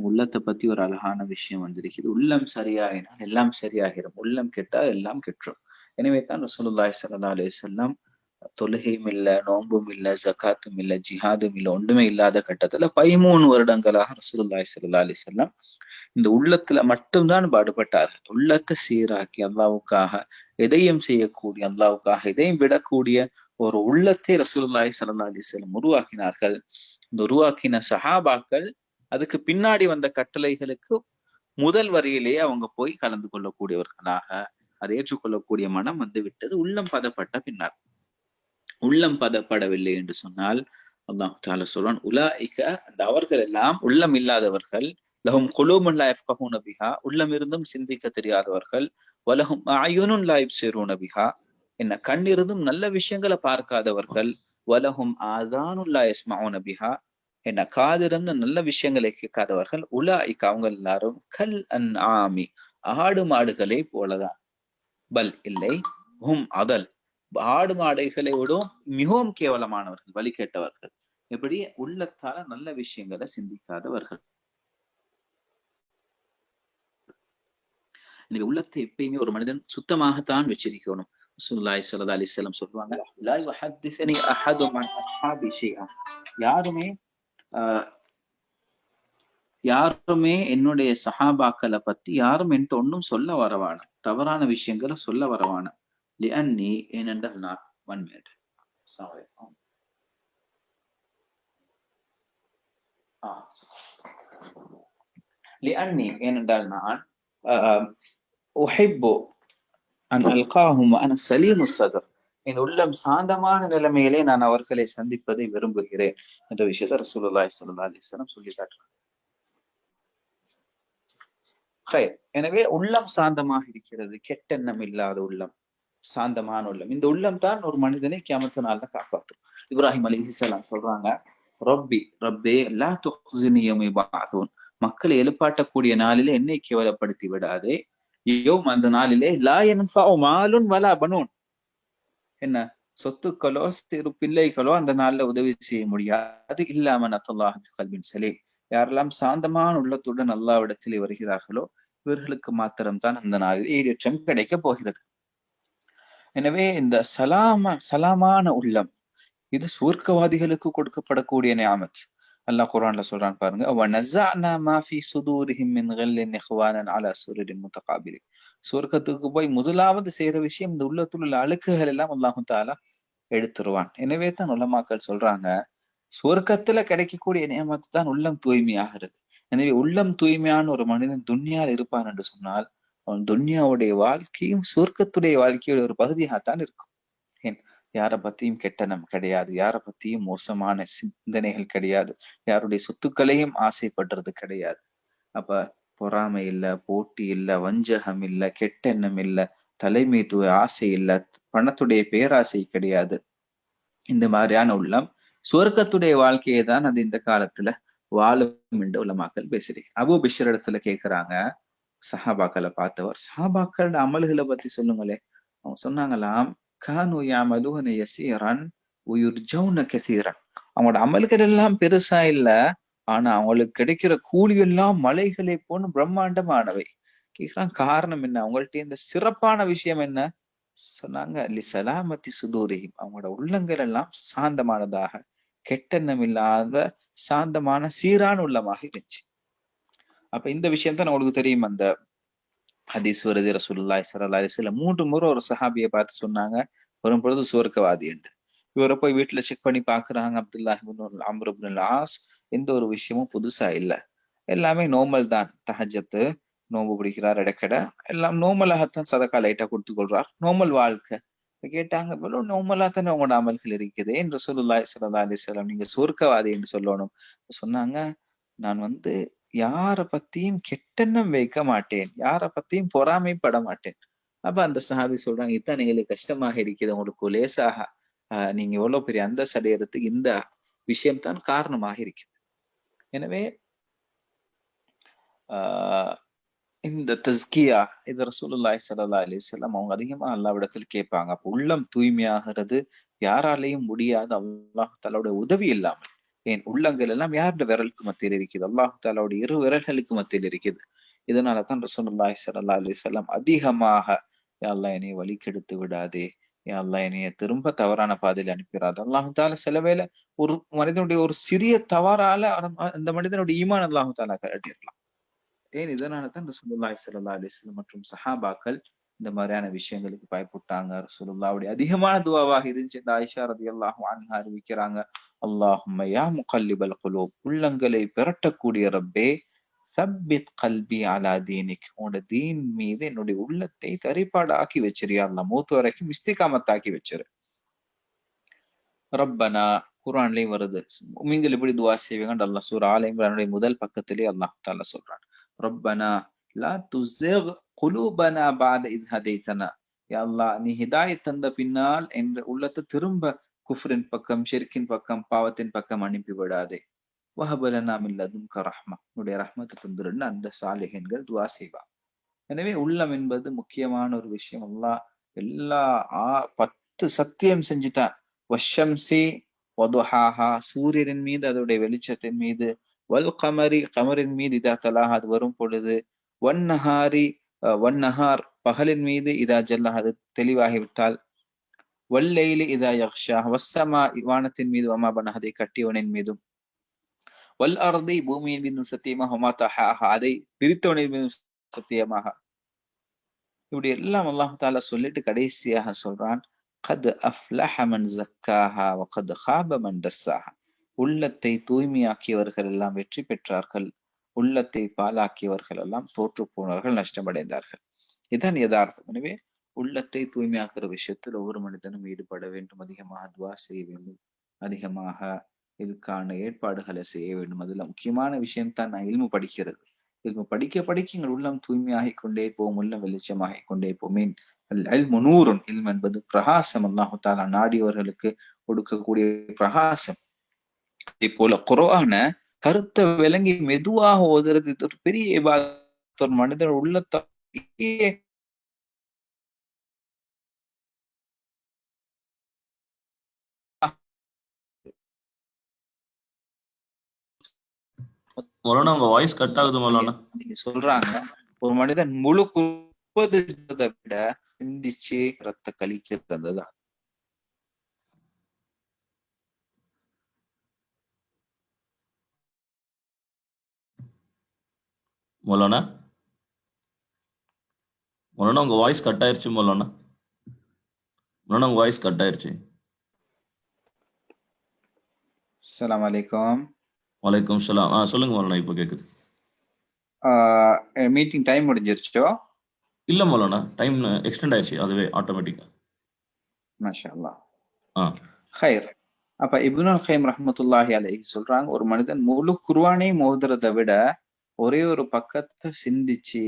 உள்ளத்தை பத்தி ஒரு அழகான விஷயம் வந்திருக்குது. உள்ளம் சரியாயினால் எல்லாம் சரியாகிடும், உள்ளம் கெட்டால் எல்லாம் கெற்றும். எனவே தான் ரசூலுல்லாஹி ஸல்லல்லாஹு அலைஹி வஸல்லம் தொழுகையும் இல்ல, நோன்பும் இல்ல, ஜகாத்தும் இல்ல, ஜிஹாதும் இல்ல, ஒன்றுமே இல்லாத கட்டத்துல 13 வருடங்களாக ரசூலுல்லாஹி ஸல்லல்லாஹு அலைஹி வஸல்லம் இந்த உள்ளத்துல மட்டும்தான் பாடுபட்டார்கள். உள்ளத்தை சீராக்கி அல்லாஹ்வுக்காக எதையும் செய்யக்கூடிய, அல்லாஹ்வுக்காக எதையும் விடக்கூடிய ஒரு உள்ளத்தை ரசூலுல்லாஹி ஸல்லல்லாஹு அலைஹி வஸல்லம் உருவாக்கினார்கள். இந்த உருவாக்கின சஹாபாக்கள் அதுக்கு பின்னாடி வந்த கட்டளைகளுக்கு முதல் வரியிலேயே அவங்க போய் கலந்து கொள்ளக்கூடியவர்களாக அதை ஏற்றுக்கொள்ளக்கூடிய மனம் வந்து விட்டது. உள்ளம் பதப்பட்ட பின்னர். உள்ளம் பதப்படவில்லை என்று சொன்னால் அல்லாஹ் தஆலா சொல்றான், உலாயிக அந்த அவர்கள் எல்லாம் உள்ளம் இல்லாதவர்கள், லஹும் குலூபுன் லா யஃகஹூன பிஹா உள்ளம் இருந்தும் சிந்திக்க தெரியாதவர்கள், வலஹும் அயுனுன் லா யுப்சிரூன பிஹா என்ன கண் இருந்தும் நல்ல விஷயங்களை பார்க்காதவர்கள், வலஹும் ஆதானுன் லா யஸ்மஊன பிஹா என்ன காதிருந்து நல்ல விஷயங்களை கேட்காதவர்கள், உலாயிக அவங்க எல்லாரும் கல் அன்ஆமி ஆடு மாடுகளை போலதான், பல் இல்லை, ஹும் அதல் ஆடு மாடுகளை விட மிகவும் கேவலமானவர்கள், வழி கேட்டவர்கள். எப்படி உள்ளத்தால நல்ல விஷயங்களை சிந்திக்காதவர்கள். இன்னைக்கு உள்ளத்தை எப்பயுமே ஒரு மனிதன் சுத்தமாகத்தான் வச்சிருக்கணும். ரசூலுல்லாஹி ஸல்லல்லாஹு அலைஹி வஸல்லம் சொல்லுவாங்க, லா யுஹத்திஸனி அஹதும் அன் அஸ்ஹாபி ஷைஅ. யாருமே என்னுடைய சஹாபாக்களை பத்தி யாரும் என்கிட்ட ஒன்னும் சொல்ல வரவான, தவறான விஷயங்களை சொல்ல வரவான. லிஅன்னி, ஏனென்றால் நான், ஒன் மினிட், லிஅன்னி, ஏனென்றால் நான் உஹிப்பு அன் அல்காஹும் அன சலீமு ஸத்ர், என் உள்ளம் சாந்தமான நிலைமையிலே நான் அவர்களை சந்திப்பதை விரும்புகிறேன் என்ற விஷயத்தை ரசூலுல்லாஹி ஸல்லல்லாஹு அலைஹி வஸல்லம் சொல்லி காட்டுறாங்க. எனவே உள்ளம் சாந்தமாக இருக்கிறது, கெட்டெண்ணம் இல்லாத உள்ளம், சாந்தமான உள்ளம். இந்த உள்ளம் தான் ஒரு மனிதனை கியாமத்து நாள்ல காப்பாற்றும். இப்ராஹிம் அலைஹிஸ்ஸலாம் சொல்றாங்க, ரப்பே லா துஹ்ஸினி யௌம யபஅஸூன், மக்களை எழுப்பாட்டக்கூடிய நாளிலே என்னை கேவலப்படுத்தி விடாதே. அந்த நாளிலே லா யன்ஃபஉ மாலுன் வலா பனூன், என்ன சொத்துக்களோ சிறு பிள்ளைகளோ அந்த நாள்ல உதவி செய்ய முடியாது. இல்லா மன் அத்தல்லாஹ பிகல்பின் சலீம், யாரெல்லாம் சாந்தமான உள்ளத்துடன் அல்லாஹ்விடத்திலே வருகிறார்களோ இவர்களுக்கு மாத்திரம்தான் அந்த நாளில் ஈடேற்றம் கிடைக்க போகிறது. எனவே இந்த சலாமான உள்ளம் இது சுவர்க்கவாதிகளுக்கு கொடுக்கப்படக்கூடிய நியாமத். அல்லாஹ் குர்ஆன்ல சொல்றான் பாருங்க, வனஸஅனா மா ஃபீ சுதூரிஹிம் மின் கல்லின் இஹ்வானன் அலா சுரரின் முத்தகாபிலின். சுவர்க்கத்துக்கு போய் முதலாவது செய்யற விஷயம் இந்த உள்ளத்துல உள்ள அழுக்குகள் எல்லாம் அல்லாஹ் தஆலா எடுத்துருவான். எனவே தான் உலமாக்கள் சொல்றாங்க, சுவர்க்கத்துல கிடைக்கக்கூடிய நியமத்து தான் உள்ளம் தூய்மையாகிறது. எனவே உள்ளம் தூய்மையான ஒரு மனிதன் துன்யாவில் இருப்பான் என்று சொன்னால் அவன் துன்யாவுடைய வாழ்க்கையும் சுவர்க்கத்துடைய வாழ்க்கையோட ஒரு பகுதியாகத்தான் இருக்கும். ஏன், யாரை பத்தியும் கெட்டனம் கிடையாது, யாரை பத்தியும் மோசமான சிந்தனைகள் கிடையாது, யாருடைய சொத்துக்களையும் ஆசைப்படுறது கிடையாது. அப்ப பொறாமை இல்ல, போட்டி இல்ல, வஞ்சகம் இல்ல, கெட்டெண்ணம் இல்ல, தலைமைத்துவ ஆசை இல்ல, பணத்துடைய பேராசை கிடையாது. இந்த மாதிரியான உள்ளம் சுவர்க்கத்துடைய வாழ்க்கையை தான் அது இந்த காலத்துல வாழும் என்று உலமாக்கள் பேசுறீங்க. அபூ பிஷ்ர் இடத்துல கேட்கிறாங்க, சஹாபாக்களை பார்த்தவர், சஹாபாக்களோட அமல்களை பத்தி சொல்லுங்களே. அவங்க சொன்னாங்களாம், கானு யஅமலூன யஸீரன் வயுர்ஜௌன கஸீரன். அவங்களோட அமல்கள் எல்லாம் பெருசா இல்ல, ஆனா அவங்களுக்கு கிடைக்கிற கூலி எல்லாம் மலைகளை போன்னு பிரம்மாண்டமானவை. கேக்குறாங்க, காரணம் என்ன? அவங்கள்ட்ட இந்த சிறப்பான விஷயம் என்ன சொன்னாங்க? லிஸலாமத்தி சுதூரிஹிம், அவங்களோட உள்ளங்கள் எல்லாம் சாந்தமானதாக, கெட்டெண்ணம் இல்லாத சாந்தமான சீரான உள்ளமாக இருந்துச்சு. அப்ப இந்த விஷயம் தான் உங்களுக்கு தெரியும். அந்த ஹதீஸ் வருது, ரசூலுல்லாஹி ஸல்லல்லாஹு அலைஹி வஸல்லம் 3 முறை ஒரு சஹாபியை பார்த்து சொன்னாங்க, வரும் பொழுது சுவர்க்கவாதி என்று. இவரை போய் வீட்டுல செக் பண்ணி பாக்குறாங்க, அப்துல்லாஹ் இப்னு அம்ர் இப்னு ஆஸ். எந்த ஒரு விஷயமும் புதுசா இல்ல, எல்லாமே நோமல் தான். தஹஜ்ஜத், நோம்பு பிடிக்கிறார், இடக்கடை, எல்லாம் நோமலாகத்தான். சதக்கா லைட்டா கொடுத்து கொள்றார், நோமல் வாழ்க்கை. கேட்டாங்க, இவ்வளவு நோமலா தானே உங்களோட அமல்கள் இருக்குது, என்று ரசூலுல்லாஹி ஸல்லல்லாஹு அலைஹி வஸல்லம் நீங்க சொர்க்கவாதி என்று சொல்லணும். சொன்னாங்க, நான் யார பத்தியும் கெட்டெண்ணம் வைக்க மாட்டேன், யார பத்தியும் பொறாமைப்பட மாட்டேன். அப்ப அந்த சஹாபி சொல்றாங்க, இதான் எங்களுக்கு கஷ்டமாக இருக்குது, உங்களுக்கு லேசாக நீங்க எவ்வளவு பெரிய அந்த அடையறதுக்கு இந்த விஷயம் தான் காரணமாக இருக்குது. எனவே இந்த தஸ்கியா இது ரசூலுல்லாஹி ஸல்லல்லாஹு அலைஹி வஸல்லம் அவங்க அதிகமா அல்லாஹ்விடத்தில் கேட்பாங்க. அப்ப உள்ளம் தூய்மையாகிறது யாராலையும் முடியாது, அல்லாஹ் தஆலாவுடைய உதவி இல்லாமல். ஏன், உள்ளங்கள் எல்லாம் யாருடைய விரலுக்கு மத்தியில் இருக்குது? அல்லாஹ் தஆலாவுடைய 2 விரல்களுக்கு மத்தியில் இருக்குது. இதனாலதான் ரசூலுல்லாஹி ஸல்லல்லாஹு அலைஹி வஸல்லம் அதிகமாக, யா அல்லாஹ் என்னைய வழி கெடுத்து விடாதே, யா அல்லாஹ் என்னைய திரும்ப தவறான பாதையில் அனுப்பிடாது. அல்லாஹ் தஆலா சில வேளை ஒரு மனிதனுடைய ஒரு சிறிய தவறால அந்த மனிதனுடைய ஈமான் அல்லாஹ் தஆலா கழட்டிடலாம். ஏன், இதனால தான் ரசூலுல்லாஹி ஸல்லல்லாஹு அலைஹி வஸல்லம் மற்றும் சஹாபாக்கள் இந்த மாதிரியான விஷயங்களுக்கு பயப்பட்டாங்க. ரசூலுல்லாஹ்வுடைய அதிகமான துஆவாக இருந்துச்சு. இந்த ஆயிஷா ரலியல்லாஹு அன்ஹா அறிவிக்கிறாங்க, அல்லாஹும்ம யா முகல்லிபல் குலூப், உள்ளங்களை பிரட்டக்கூடிய ரப்பே, சப்பித் கல்பி அலா தீனிக், உன்னோட தீன் மீது என்னுடைய உள்ளத்தை தரிப்பாடாக்கி வச்சிரு, அல்லாஹ் மூத்து வரைக்கும் இஸ்திகாமத்தாக்கி வச்சிரு. ரப்பனா, குர்ஆன்லயும் வருது, நீங்கள் இப்படி துஆ செய்வீங்க. அல்லாஹ் சூரா ஆல இம்ரானுடைய முதல் பக்கத்திலே அல்லாஹ் தஆலா சொல்றான், ரப்பனா லா துஸிக் குலூபனா பஅத இத் ஹதைதனா, யா அல்லாஹ் நீ ஹிதாயத் தந்த பின்னால் என்ற உள்ளத்தை திரும்ப குஃப்ரின் பக்கம், ஷிர்கின் பக்கம், பாவத்தின் பக்கம் அனுப்பி விடாதே. வஹப் லனா மின் லதுன்க ரஹ்மா, உன்னுடைய ரஹ்மத்தை தந்துருன்னு அந்த சாலிஹீன்கள் துஆ செய்வாங்க. எனவே உள்ளம் என்பது முக்கியமான ஒரு விஷயம். அல்லாஹ் எல்லா 10 சத்தியம் செஞ்சுட்டான். வஷம்சி வதுஹாஹா சூரியனின் மீது அதோடைய வெளிச்சத்தின் மீது, வல் கமரி கமரின் மீது இதா தலாஹா அது வரும் பொழுது, வன்னஹாரி வன்னஹார் பகலின் மீது இதா ஜல்லாஹ் அது தெளிவாகிவிட்டால், வல்லைலி இதா யக்ஷா வஸ்ஸமா வானத்தின் மீது வமா பனஹ் அதை கட்டியவனின் மீதும், வல் அர்தி பூமியின் மீதும் சத்தியமாக, வமா தஹாஹா அதை பிரித்தவனின் மீதும் சத்தியமாக. இப்படி எல்லாம் அல்லாஹ் தஆலா சொல்லிட்டு கடைசியாக சொல்றான், கத் அஃப்லஹ மன் ஸக்காஹா வ கத் ஹாப மன் தஸ்ஸாஹா. உள்ளத்தை தூய்மையாக்கியவர்கள் எல்லாம் வெற்றி பெற்றார்கள், உள்ளத்தை பாழாக்கியவர்கள் எல்லாம் தோற்று போனார்கள், நஷ்டமடைந்தார்கள். இதுதான் யதார்த்தம். எனவே உள்ளத்தை தூய்மையாக்குற விஷயத்தில் ஒவ்வொரு மனிதனும் ஈடுபட வேண்டும், அதிகமாக துவா செய்ய வேண்டும், அதிகமாக இதுக்கான ஏற்பாடுகளை செய்ய வேண்டும். அதுல முக்கியமான விஷயம் தான் நான் இல்மு படிக்கிறது. இல்மு படிக்க படிக்க எங்கள் உள்ளம் தூய்மையாகிக் கொண்டே போகும், உள்ளம் வெளிச்சமாகிக் கொண்டே போகும். இல்மு நூறுன், இல்மு என்பது பிரகாசம், அல்லாஹு தஆலா நாடியவர்களுக்கு கொடுக்கக்கூடிய பிரகாசம். அதே போல குர்ஆன கருத்தை விளங்கி மெதுவாக ஓதுறது இது ஒரு பெரிய இபாதத். ஒரு மனிதன் உள்ளத்தை மௌலானா உங்க வாய்ஸ் கட் ஆகுது மௌலானா. நீங்க சொல்றாங்க ஒரு மனிதன் முழு 30 விட சிந்திச்சு ரத்த கழிக்கிறது தான். மௌலானா மௌலானா உங்க வாய்ஸ் கட் ஆயிருச்சு மௌலானா. மௌலானா உங்க வாய்ஸ் கட் ஆயிருச்சு. அஸ்ஸலாமு அலைக்கும். வலைக்கும் சலாம். சொல்லுங்க மௌலானா, இப்போ கேக்குது. மீட்டிங் டைம் முடிஞ்சிருச்சோ? இல்ல மௌலானா, டைம் எக்ஸ்டெண்ட் ஆயிருச்சு அதுவே ஆட்டோமேட்டிக்கா. மாஷா அல்லாஹ். ஹைர். அப்ப இப்னுல் கைம் ரஹ்மத்துல்லாஹி அலைஹி சொல்றாங்க, ஒரு மனிதன் முழு குர்ஆனையும் ஓதுறதை விட ஒரே ஒரு பக்கத்தை சிந்திச்சு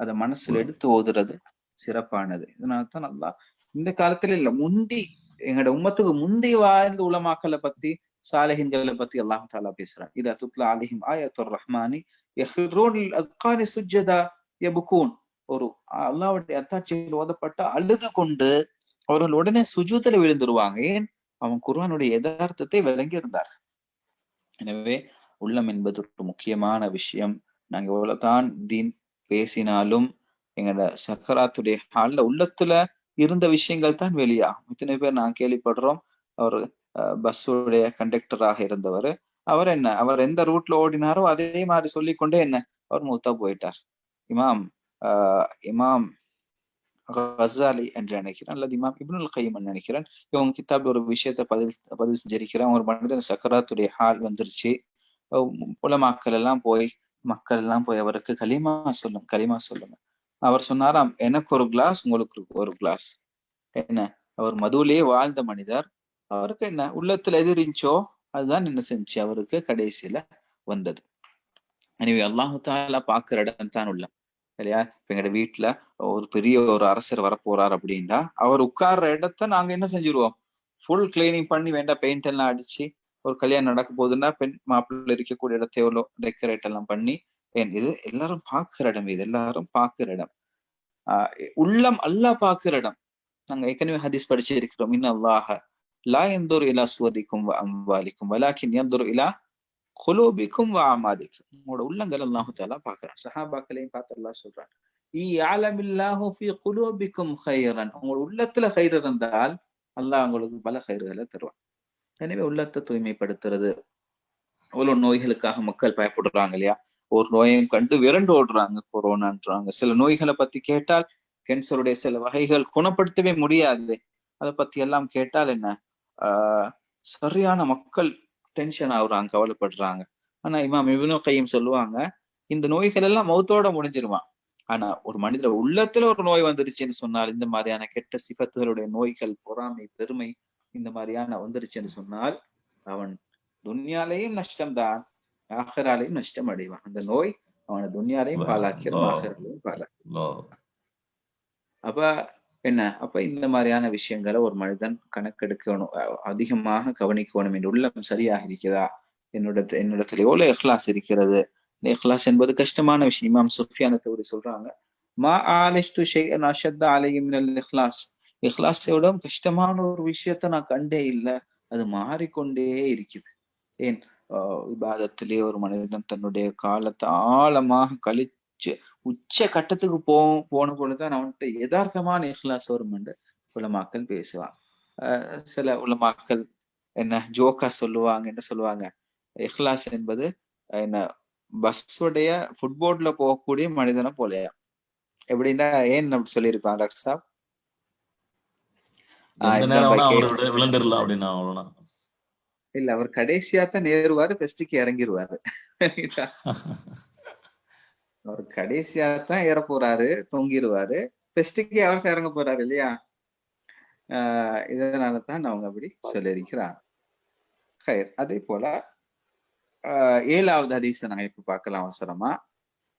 அதை மனசுல எடுத்து ஓதுறது சிறப்பானது. இதனால்தான் அல்லாஹ் இந்த காலத்துல இல்ல, முந்தி எங்களோட உம்மத்துக்கு முந்தி வாழ்ந்த உலமாக்களை பத்தி, சாலிஹீன்களை பத்தி அல்லாஹ் தஆலா பேசுறான். இதா துத்லா அலைஹிம் ஆயத்துர் ரஹ்மானி யஹ்ரூன் லில் அத்கானி சுஜ்ஜதா யப்கூன். ஒரு அல்லாஹ்வுடைய அத்தாட்சிகள் ஓதப்பட்ட அழுது கொண்டு அவர்கள் உடனே சுஜூதுல விழுந்துருவாங்க. ஏன்? அவன் குர்ஆனுடைய யதார்த்தத்தை விளங்கி இருந்தார். எனவே உள்ளம் என்பது ஒரு முக்கியமான விஷயம். நாங்க எவ்வளவுதான் தீன் பேசினாலும் எங்களோட சக்கராத்துடைய ஹால்ல உள்ளத்துல இருந்த விஷயங்கள் தான் வெளியாகும். இத்தனை பேர் நான் கேள்விப்படுறோம், அவர் பஸ்ஸுடைய கண்டக்டராக இருந்தவர், அவர் எந்த ரூட்ல ஓடினாரோ அதே மாதிரி சொல்லிக்கொண்டே அவர் மூத்தா போயிட்டார். இமாம் கஸாலி என்று நினைக்கிறேன், அல்லது இமாம் இப்னுல் கைம் நினைக்கிறேன். இவங்க கிதாப் ஒரு விஷயத்தை பதிவு செஞ்சிருக்கிறான். ஒரு மனிதன் சக்கராத்துடைய ஹால் வந்துருச்சு, உலமாக்கள் எல்லாம் போய் மக்கள் எல்லாம் போய் அவருக்கு கலிமா சொல்லுங்க. அவர் சொன்னாராம், எனக்கு ஒரு கிளாஸ், உங்களுக்கு ஒரு கிளாஸ். அவர் மதுவிலேயே வாழ்ந்த மனிதர், அவருக்கு உள்ளத்துல எது இருந்துச்சோ அதுதான் செஞ்சு அவருக்கு கடைசியில வந்தது. எனவே அல்லாஹு தஆலா பாக்குற இடம் தான் உள்ளம், இல்லையா? இப்ப எங்க வீட்டுல ஒரு பெரிய ஒரு அரசர் வரப்போறார் அப்படின்னா, அவர் உட்கார்ற இடத்த நாங்க என்ன செஞ்சிருவோம், ஃபுல் கிளீனிங் பண்ணி, வேண்டாம் பெயிண்ட் எல்லாம் அடிச்சு, ஒரு கல்யாணம் நடக்க போகுதுன்னா பெண் மாப்பிள்ளை இருக்கக்கூடிய இடத்தை எவ்வளோ டெக்கரேட் எல்லாம் பண்ணி, இது எல்லாரும் பாக்குற இடம், இது எல்லாரும் பாக்குற இடம். உள்ளம் அல்லாஹ் பாக்குற இடம். நாங்க ஏற்கனவே ஹதீஸ் படிச்சு இருக்கிறோம், இன்னல்லாஹ லா யன்துரு இலா சுவரிக்கும் வ அம்வாலிக்கும் வலாக்கின் யன்துரு இலா குலூபிக்கும் வ அமாலிக்கும். உங்களோட உள்ளங்கள் அல்லாஹ் தஆலா பார்க்கறான். சஹாபாக்களையும் பார்த்து அல்லாஹ் சொல்றான், யஅலமில்லாஹு ஃபீ குலூபிக்கும் கைரன். உங்க உள்ளத்துல கைர் இருந்தால் அல்லாஹ் உங்களுக்கு பல கைர்களை தருவான். எனவே உள்ளத்தை தூய்மைப்படுத்துறது. அவ்வளவு நோய்களுக்காக மக்கள் பயப்படுறாங்க இல்லையா? ஒரு நோயையும் கண்டு விரண்டு ஓடுறாங்க, கொரோனான்றாங்க. சில நோய்களை பத்தி கேட்டால், கேன்சருடைய சில வகைகள் குணப்படுத்தவே முடியாது, அதை பத்தி எல்லாம் கேட்டால் சரியான மக்கள் டென்ஷன் ஆகுறாங்க, கவலைப்படுறாங்க. ஆனா இமாம் இப்னுல் கைம் சொல்லுவாங்க, இந்த நோய்கள் எல்லாம் மௌத்தோட முடிஞ்சிருவான். ஆனா ஒரு மனிதர் உள்ளத்துல ஒரு நோய் வந்துருச்சுன்னு சொன்னால், இந்த மாதிரியான கெட்ட சிஃபத்துகளுடைய நோய்கள், பொறாமை, பெருமை, இந்த மாதிரியான வந்துருச்சுன்னு சொன்னால், அவன் துன்யாலையும் நஷ்டம்தான், ஆஹிராலையும் நஷ்டம் அடைவான். அந்த நோய் அவனை துன்யாலையும் பாலாக்கிடும், ஆஹிராலையும் பாலாக்கிடும். அப்ப இந்த மாதிரியான விஷயங்களை ஒரு மனிதன் கணக்கெடுக்கணும், அதிகமாக கவனிக்கணும். என் உள்ளம் சரியாக இருக்கிறதா, என்னிடத்துல எவ்வளவு இஹ்லாஸ் இருக்கிறது. இஹ்லாஸ் என்பது கஷ்டமான விஷயம். இமாம் சுஃபியான் தௌரி சொல்றாங்க, மா ஆலிஷ்து ஷைஅன் அஷத்த அலைஹி மினல் இஹ்லாஸ். இஹ்லாஸை விட கஷ்டமான ஒரு விஷயத்தை நான் கண்டே இல்லை, அது மாறிக்கொண்டே இருக்குது. ஏன் இபாதத்திலே ஒரு மனிதன் தன்னுடைய காலத்தை ஆழமாக கழிச்சு உச்ச கட்டத்துக்கு போன பொழுதுதான் அவன்கிட்ட யதார்த்தமான இஹ்லாஸ் வரும் என்று உலமாக்கள் பேசுவாங்க. சில உலமாக்கள் என்ன ஜோக்கா சொல்லுவாங்க, என்ன சொல்லுவாங்க, இஹ்லாஸ் என்பது என்ன பஸ்ஸுடைய ஃபுட்போர்ட்ல போகக்கூடிய மனிதனை போலயா. எப்படின்னா ஏன் நம்ம சொல்லியிருப்பாங்க டாக்டர் சாப்? எந்த நேரம் அவரோட விழுந்துடலாம் அப்படின்னா அவ்வளவுதான். இல்ல, அவர் கடைசியா தான் நேருவாரு, ஃபெஸ்டுக்கு இறங்கிருவாரு. அவர் கடைசியா தான் ஏற போறாரு, தொங்கிருவாரு, ஃபெஸ்டுக்கு அவர் இறங்க போறாரு இல்லையா. இதனாலதான் அவங்க அப்படி சொல்லியிருக்கிறாங்க. அதே போல 7வது ஹதீஸை நாங்க இப்ப பார்க்கலாம் அவசரமா.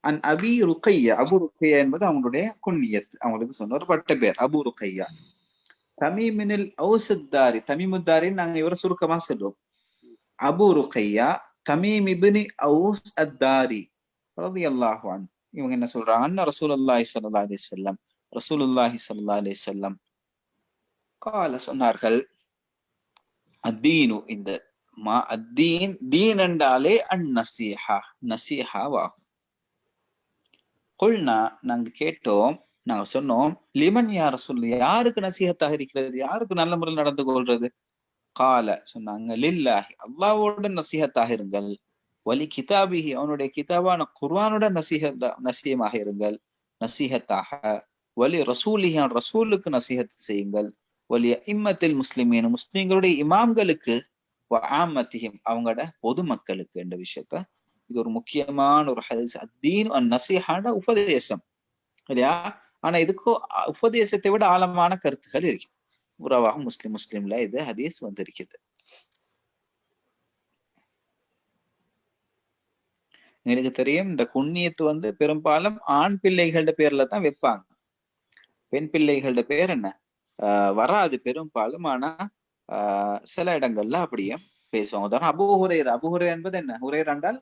அன் அபி ருக்கையா, அபு ருக்கையா என்பது அவங்களுடைய குன்னியத், அவங்களுக்கு சொன்ன ஒரு பட்ட பேர் அபு ருக்கையா. தமீமினில் ஔசுத்தாரி, தமீமுத்தாரின்னு நாங்க இவரை சுருக்கமா சொல்லுவோம். அபு ருக்கையா தமீம் இப்னு ஔஸ் அத்தாரி ரலியல்லாஹு அன்ஹு. இவங்க என்ன சொல்றாங்க, அன்ன ரசூலுல்லாஹி ஸல்லல்லாஹு அலைஹி வஸல்லம், ரசூலுல்லாஹி ஸல்லல்லாஹு அலைஹி வஸல்லம் கால சொன்னார்கள், அத்தீனு, இந்த அத்தீன், தீன் என்றாலே அந்நசீஹா, நசீஹாவாகும். குல்னா, நாங்க கேட்டோம், நாங்க சொன்னோம், லிமன் யா ரசூல், யாருக்கு நசீஹத்தாக இருக்கிறது, யாருக்கு நல்ல முறையில் நடந்து கொள்றது? கால சொன்னாங்க, லில்லாஹி, அல்லாஹ்வோட நசீஹத்தாக இருங்கள், வலி கிதாபிஹி, அவனுடைய கிதாபான குர்ஆனோட நசீஹமாக இருங்கள், நசீஹத்தாக, வலி ரசூலிஹி, ரசூலுக்கு நசீஹத் செய்யுங்கள், வலி இம்மத்தில் முஸ்லிமீன், முஸ்லிம்களுடைய இமாம்களுக்கு, வஆமத்திஹிம், அவங்களோட பொதுமக்களுக்கு என்ற விஷயத்த, இது ஒரு முக்கியமான ஒரு ஹதீஸ். அத்தீன் நசீஹான உபதேசம் இல்லையா. ஆனா இதுக்கு உபதேசத்தை விட ஆழமான கருத்துக்கள் இருக்கு. உறவாக முஸ்லிம்ல இது ஹதீஸ் வந்திருக்குது. எனக்கு தெரியும், இந்த குன்னியத்து பெரும்பாலும் ஆண் பிள்ளைகளோட பேர்ல தான் வைப்பாங்க. பெண் பிள்ளைகளோட பேர் என்ன வராது பெரும்பாலும். ஆனா சில இடங்கள்ல அப்படியே பேசுவாங்க. உதாரணம் அபூ ஹுரைரா. அபூ ஹுரைரா என்பது என்ன, ஹுரைரா என்றால்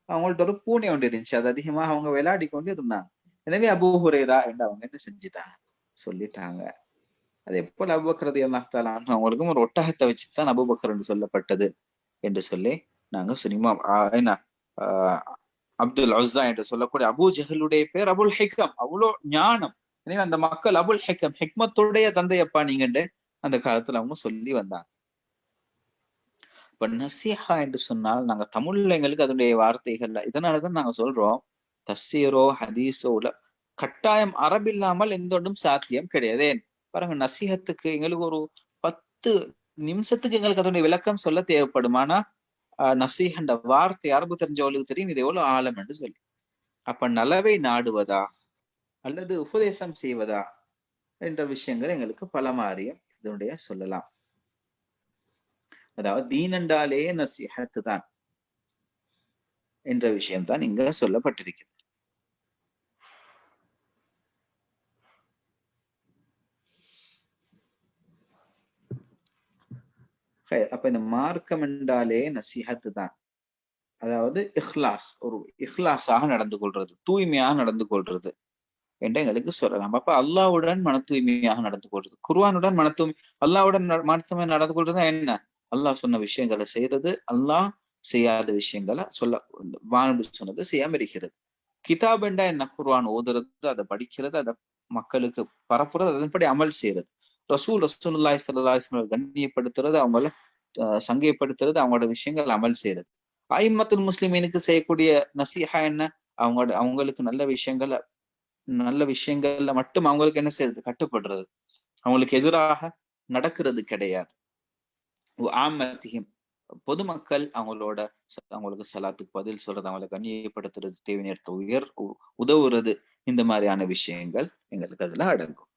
அவங்கள்ட்ட ஒரு பூனை ஒன்று இருந்துச்சு, அது அதிகமாக அவங்க விளையாடி கொண்டு இருந்தாங்க. எனவே அபூ ஹுரைரா என்று அவங்க என்ன செஞ்சுட்டாங்க, சொல்லிட்டாங்க. அதே போல அபூபக்கர் ரலியல்லாஹு தஆலா அன்ஹு அவங்களுக்கும் ஒரு ஒட்டகத்தை வச்சுதான் அபூபக்கர் என்று சொல்லப்பட்டது என்று சொல்லி நாங்க சினிமா என்ன அப்துல் உஸ்ஸா என்று சொல்லக்கூடிய அபூ ஜஹலுடைய பேர் அபுல் ஹிகம், அவ்வளோ ஞானம். எனவே அந்த மக்கள் அபுல் ஹிகம், ஹிக்மத்துடைய தந்தையப்பா நீங்கண்டு அந்த காலத்துல அவங்க சொல்லி வந்தாங்க. இப்ப நசீஹா என்று சொன்னால் நாங்க தமிழ்ல எங்களுக்கு அதனுடைய வார்த்தைகள்ல, இதனாலதான் நாங்க சொல்றோம், தஃசீரோ ஹதீஸோ கட்டாயம் அரபு இல்லாமல் எந்த ஒன்றும் சாத்தியம் கிடையாது. பாருங்க, நசீஹத்துக்கு எங்களுக்கு ஒரு 10 நிமிஷத்துக்கு எங்களுக்கு அதனுடைய விளக்கம் சொல்ல தேவைப்படும். ஆனா நசீஹன்ற வார்த்தை அரபு தெரிஞ்சவங்களுக்கு தெரியும் இது எவ்வளவு ஆழம் என்று சொல்லி. அப்ப நலவை நாடுவதா அல்லது உபதேசம் செய்வதா என்ற விஷயங்கள் எங்களுக்கு பல மாறியும் இதனுடைய சொல்லலாம். அதாவது தீன் என்றாலே நசீஹத்து தான் என்ற விஷயம்தான் இங்க சொல்லப்பட்டிருக்கிறது. அப்ப இந்த மார்க்கம் என்றாலே நசீஹத்து தான். அதாவது இஹ்லாஸ், ஒரு இஹ்லாஸாக நடந்து கொள்றது, தூய்மையாக நடந்து கொள்றது என்று எங்களுக்கு சொல்லலாம். அப்ப அல்லாஹ்வுடன் மன தூய்மையாக நடந்து கொள்றது, குர்ஆனுடன் அல்லாஹ்வுடன் மன தூய்மை நடந்து கொள்றது என்ன, அல்லாஹ் சொன்ன விஷயங்களை செய்யறது, அல்லாஹ் செய்யாத விஷயங்களை சொன்னது செய்யாம இருக்கிறது. கிதாப் என்றா என்ன, குர்ஆன் ஓதுறது, அதை படிக்கிறது, அதை மக்களுக்கு பரப்புறது, அதன்படி அமல் செய்யறது. ரசூலுல்லாஹி ஸல்லல்லாஹு அலைஹி வஸல்லம் கண்ணியப்படுத்துறது, அவங்கள சங்கைப்படுத்துறது, அவங்களோட விஷயங்கள் அமல் செய்யறது. அய்மத்துல் முஸ்லிமீனுக்கு செய்யக்கூடிய நசீஹா என்ன, அவங்களுக்கு நல்ல விஷயங்கள்ல மட்டும் அவங்களுக்கு என்ன செய்யறது, கட்டுப்படுறது, அவங்களுக்கு எதிராக நடக்கிறது கிடையாது. பொதுமக்கள் அவங்களுக்கு சலாத்துக்கு பதில் சொல்றது, அவங்களை கண்ணியப்படுத்துறது, தேவை நேரத்தை உதவுறது, இந்த மாதிரியான விஷயங்கள் எங்களுக்கு அதுல அடங்கும்.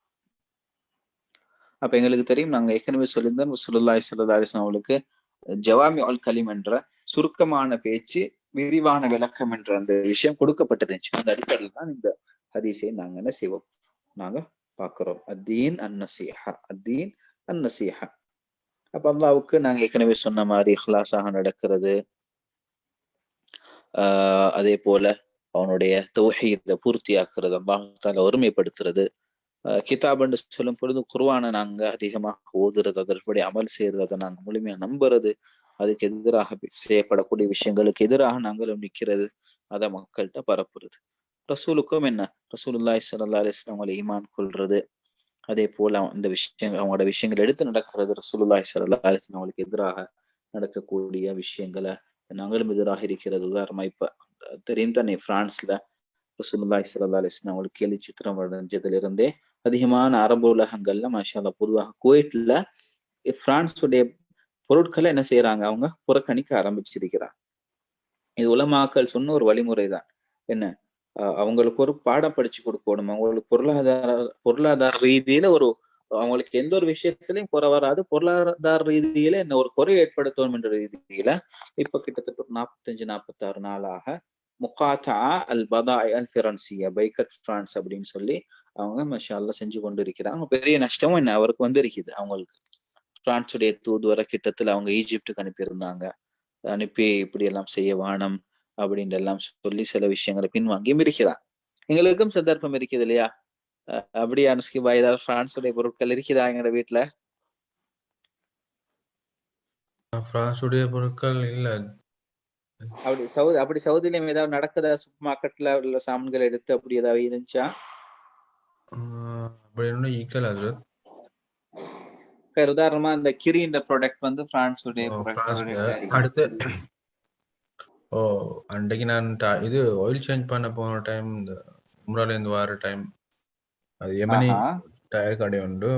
அப்ப எங்களுக்கு தெரியும், நாங்க ஏற்கனவே சொல்லியிருந்தோம், ரசூலுல்லாஹி ஸல்லல்லாஹு அலைஹி வஸல்லம் அவங்களுக்கு ஜவாமி அல் கலிம் என்ற சுருக்கமான பேச்சு, விரிவான விளக்கம் என்ற அந்த விஷயம் கொடுக்கப்பட்டிருந்துச்சு. அந்த அடிப்படையில் தான் இந்த ஹதீஸை நாங்க என்ன செய்வோம், நாங்க பாக்குறோம். அத்தீன் அந்நசீஹா, அத்தீன் அந்நசீஹா. அப்ப அல்லாஹ்வுக்கு நாங்க ஏற்கனவே சொன்ன மாதிரி இஹ்லாஸாக நடக்கிறது, அதே போல அவனுடைய தௌஹீதை பூர்த்தியாக்குறது, அல்லாஹ் தஆலா ஒருமைப்படுத்துறது, கிதாப்னு சொல்லும் பொழுது குர்ஆனை நாங்க அதிகமாக ஓதுறது, அதன்படி அமல் செய்யறது, அதை நாங்க முழுமையா நம்புறது, அதுக்கு எதிராக செய்யப்படக்கூடிய விஷயங்களுக்கு எதிராக நாங்களும் நிக்கிறது, அதை மக்கள்கிட்ட பரப்புறது. ரசூலுக்கும் என்ன, ரசூலுல்லாஹி ஸல்லல்லாஹு அலைஹி வஸல்லம் அவங்களை ஈமான் கொள்றது, அதே போல அந்த விஷயங்கள் அவங்களோட விஷயங்கள் எடுத்து நடக்கிறது, ரசூலுல்லாஹி ஸல்லல்லாஹு அலைஹி வஸல்லம் அவங்களுக்கு எதிராக நடக்கக்கூடிய விஷயங்களை நாங்களும் எதிராக இருக்கிறது. உதாரணமா இப்ப தெரியும் தானே, பிரான்ஸ்ல ரசூலுல்லாஹி ஸல்லல்லாஹு அலைஹி வஸல்லம் அவங்களுக்கு கேலி சித்திரம் வரைஞ்சதுல இருந்தே அதிகமான அரபு உலகங்கள்ல மாஷா அல்லாஹ், பொதுவாக குவைட்ல பிரான்ஸுடைய பொருட்களை என்ன செய்யறாங்க, அவங்க புறக்கணிக்க ஆரம்பிச்சிருக்கிறாங்க. இது உலமாக்கள் சொன்ன ஒரு வழிமுறைதான். என்ன, அவங்களுக்கு ஒரு பாடம் படிச்சு கொடுக்கணும், அவங்களுக்கு பொருளாதார ரீதியில அவங்களுக்கு எந்த ஒரு விஷயத்திலையும் குறை வராது, பொருளாதார ரீதியில என்ன ஒரு குறை ஏற்படுத்தணும் என்ற ரீதியில இப்ப கிட்டத்தட்ட 45-46 நாளாக முகாத்தா அல் பதாய் அல் ஃபிரன்சியா, பைக்கட் பிரான்ஸ் அப்படின்னு சொல்லி அவங்க மாஷா அல்லாஹ் செஞ்சு கொண்டு இருக்கிறாங்க. பெரிய நஷ்டமும் என்ன அவருக்கு வந்து இருக்குது. அவங்களுக்கு பிரான்சுடைய தூதுவர கிட்டத்துல அவங்க ஈஜிப்டுக்கு அனுப்பியிருந்தாங்க. அனுப்பி இப்படி எல்லாம் செய்ய வேணும் அப்படின்னு எல்லாம் சொல்லி சில விஷயங்களை பின்வாங்கியும் இருக்கிறார். எங்களுக்கும் சந்தர்ப்பம் இருக்குது இல்லையா? அப்படியா நுஸ்கிபா, ஏதாவது பிரான்சுடைய பொருட்கள் இருக்குதா எங்களோட வீட்டுல? பிரான்சுடைய பொருட்கள் இல்ல. அப்படி சவுதியிலும் ஏதாவது நடக்குதா? சூப்பர் மார்க்கெட்ல உள்ள சாமான்கள் எடுத்து அப்படி ஏதாவது இருந்துச்சா? அப்படி ஒன்றும் ஈக்கல் அது. உதாரணமா இந்த கிரின்ற ப்ராடக்ட் வந்து பிரான்சுடைய அடுத்து அன்றைக்கு நான் இது ஆயில் சேஞ்ச் பண்ண போன டைம், இந்த உம்ரால இருந்து வர டைம், அது எமனி டயர் கடை உண்டு.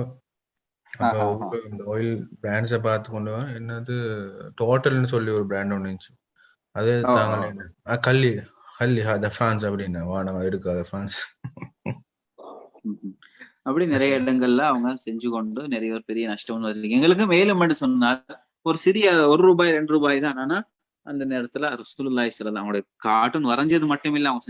அப்ப இந்த ஆயில் பிராண்ட்ஸை பார்த்து கொண்டு என்னது டோட்டல்னு சொல்லி ஒரு பிராண்ட் ஒன்று இருந்துச்சு. அதே தாங்க கல்லி பிரான்ஸ் அப்படின்னு வானம் எடுக்காத பிரான்ஸ். அப்படி நிறைய இடங்கள்ல அவங்க செஞ்சு கொண்டு நிறைய ஒரு பெரிய நஷ்டம் வருது. எங்களுக்கு மேலும் சொன்னார் ஒரு சிறிய ₹1 ₹2 தான். ஆனா அந்த நேரத்துல ரசூலுல்லாஹி ஸல்லல்லாஹு அலைஹி வஸல்லம் அவங்களுடைய கார்ட்டூன் வரைஞ்சது மட்டும் இல்ல, அவங்க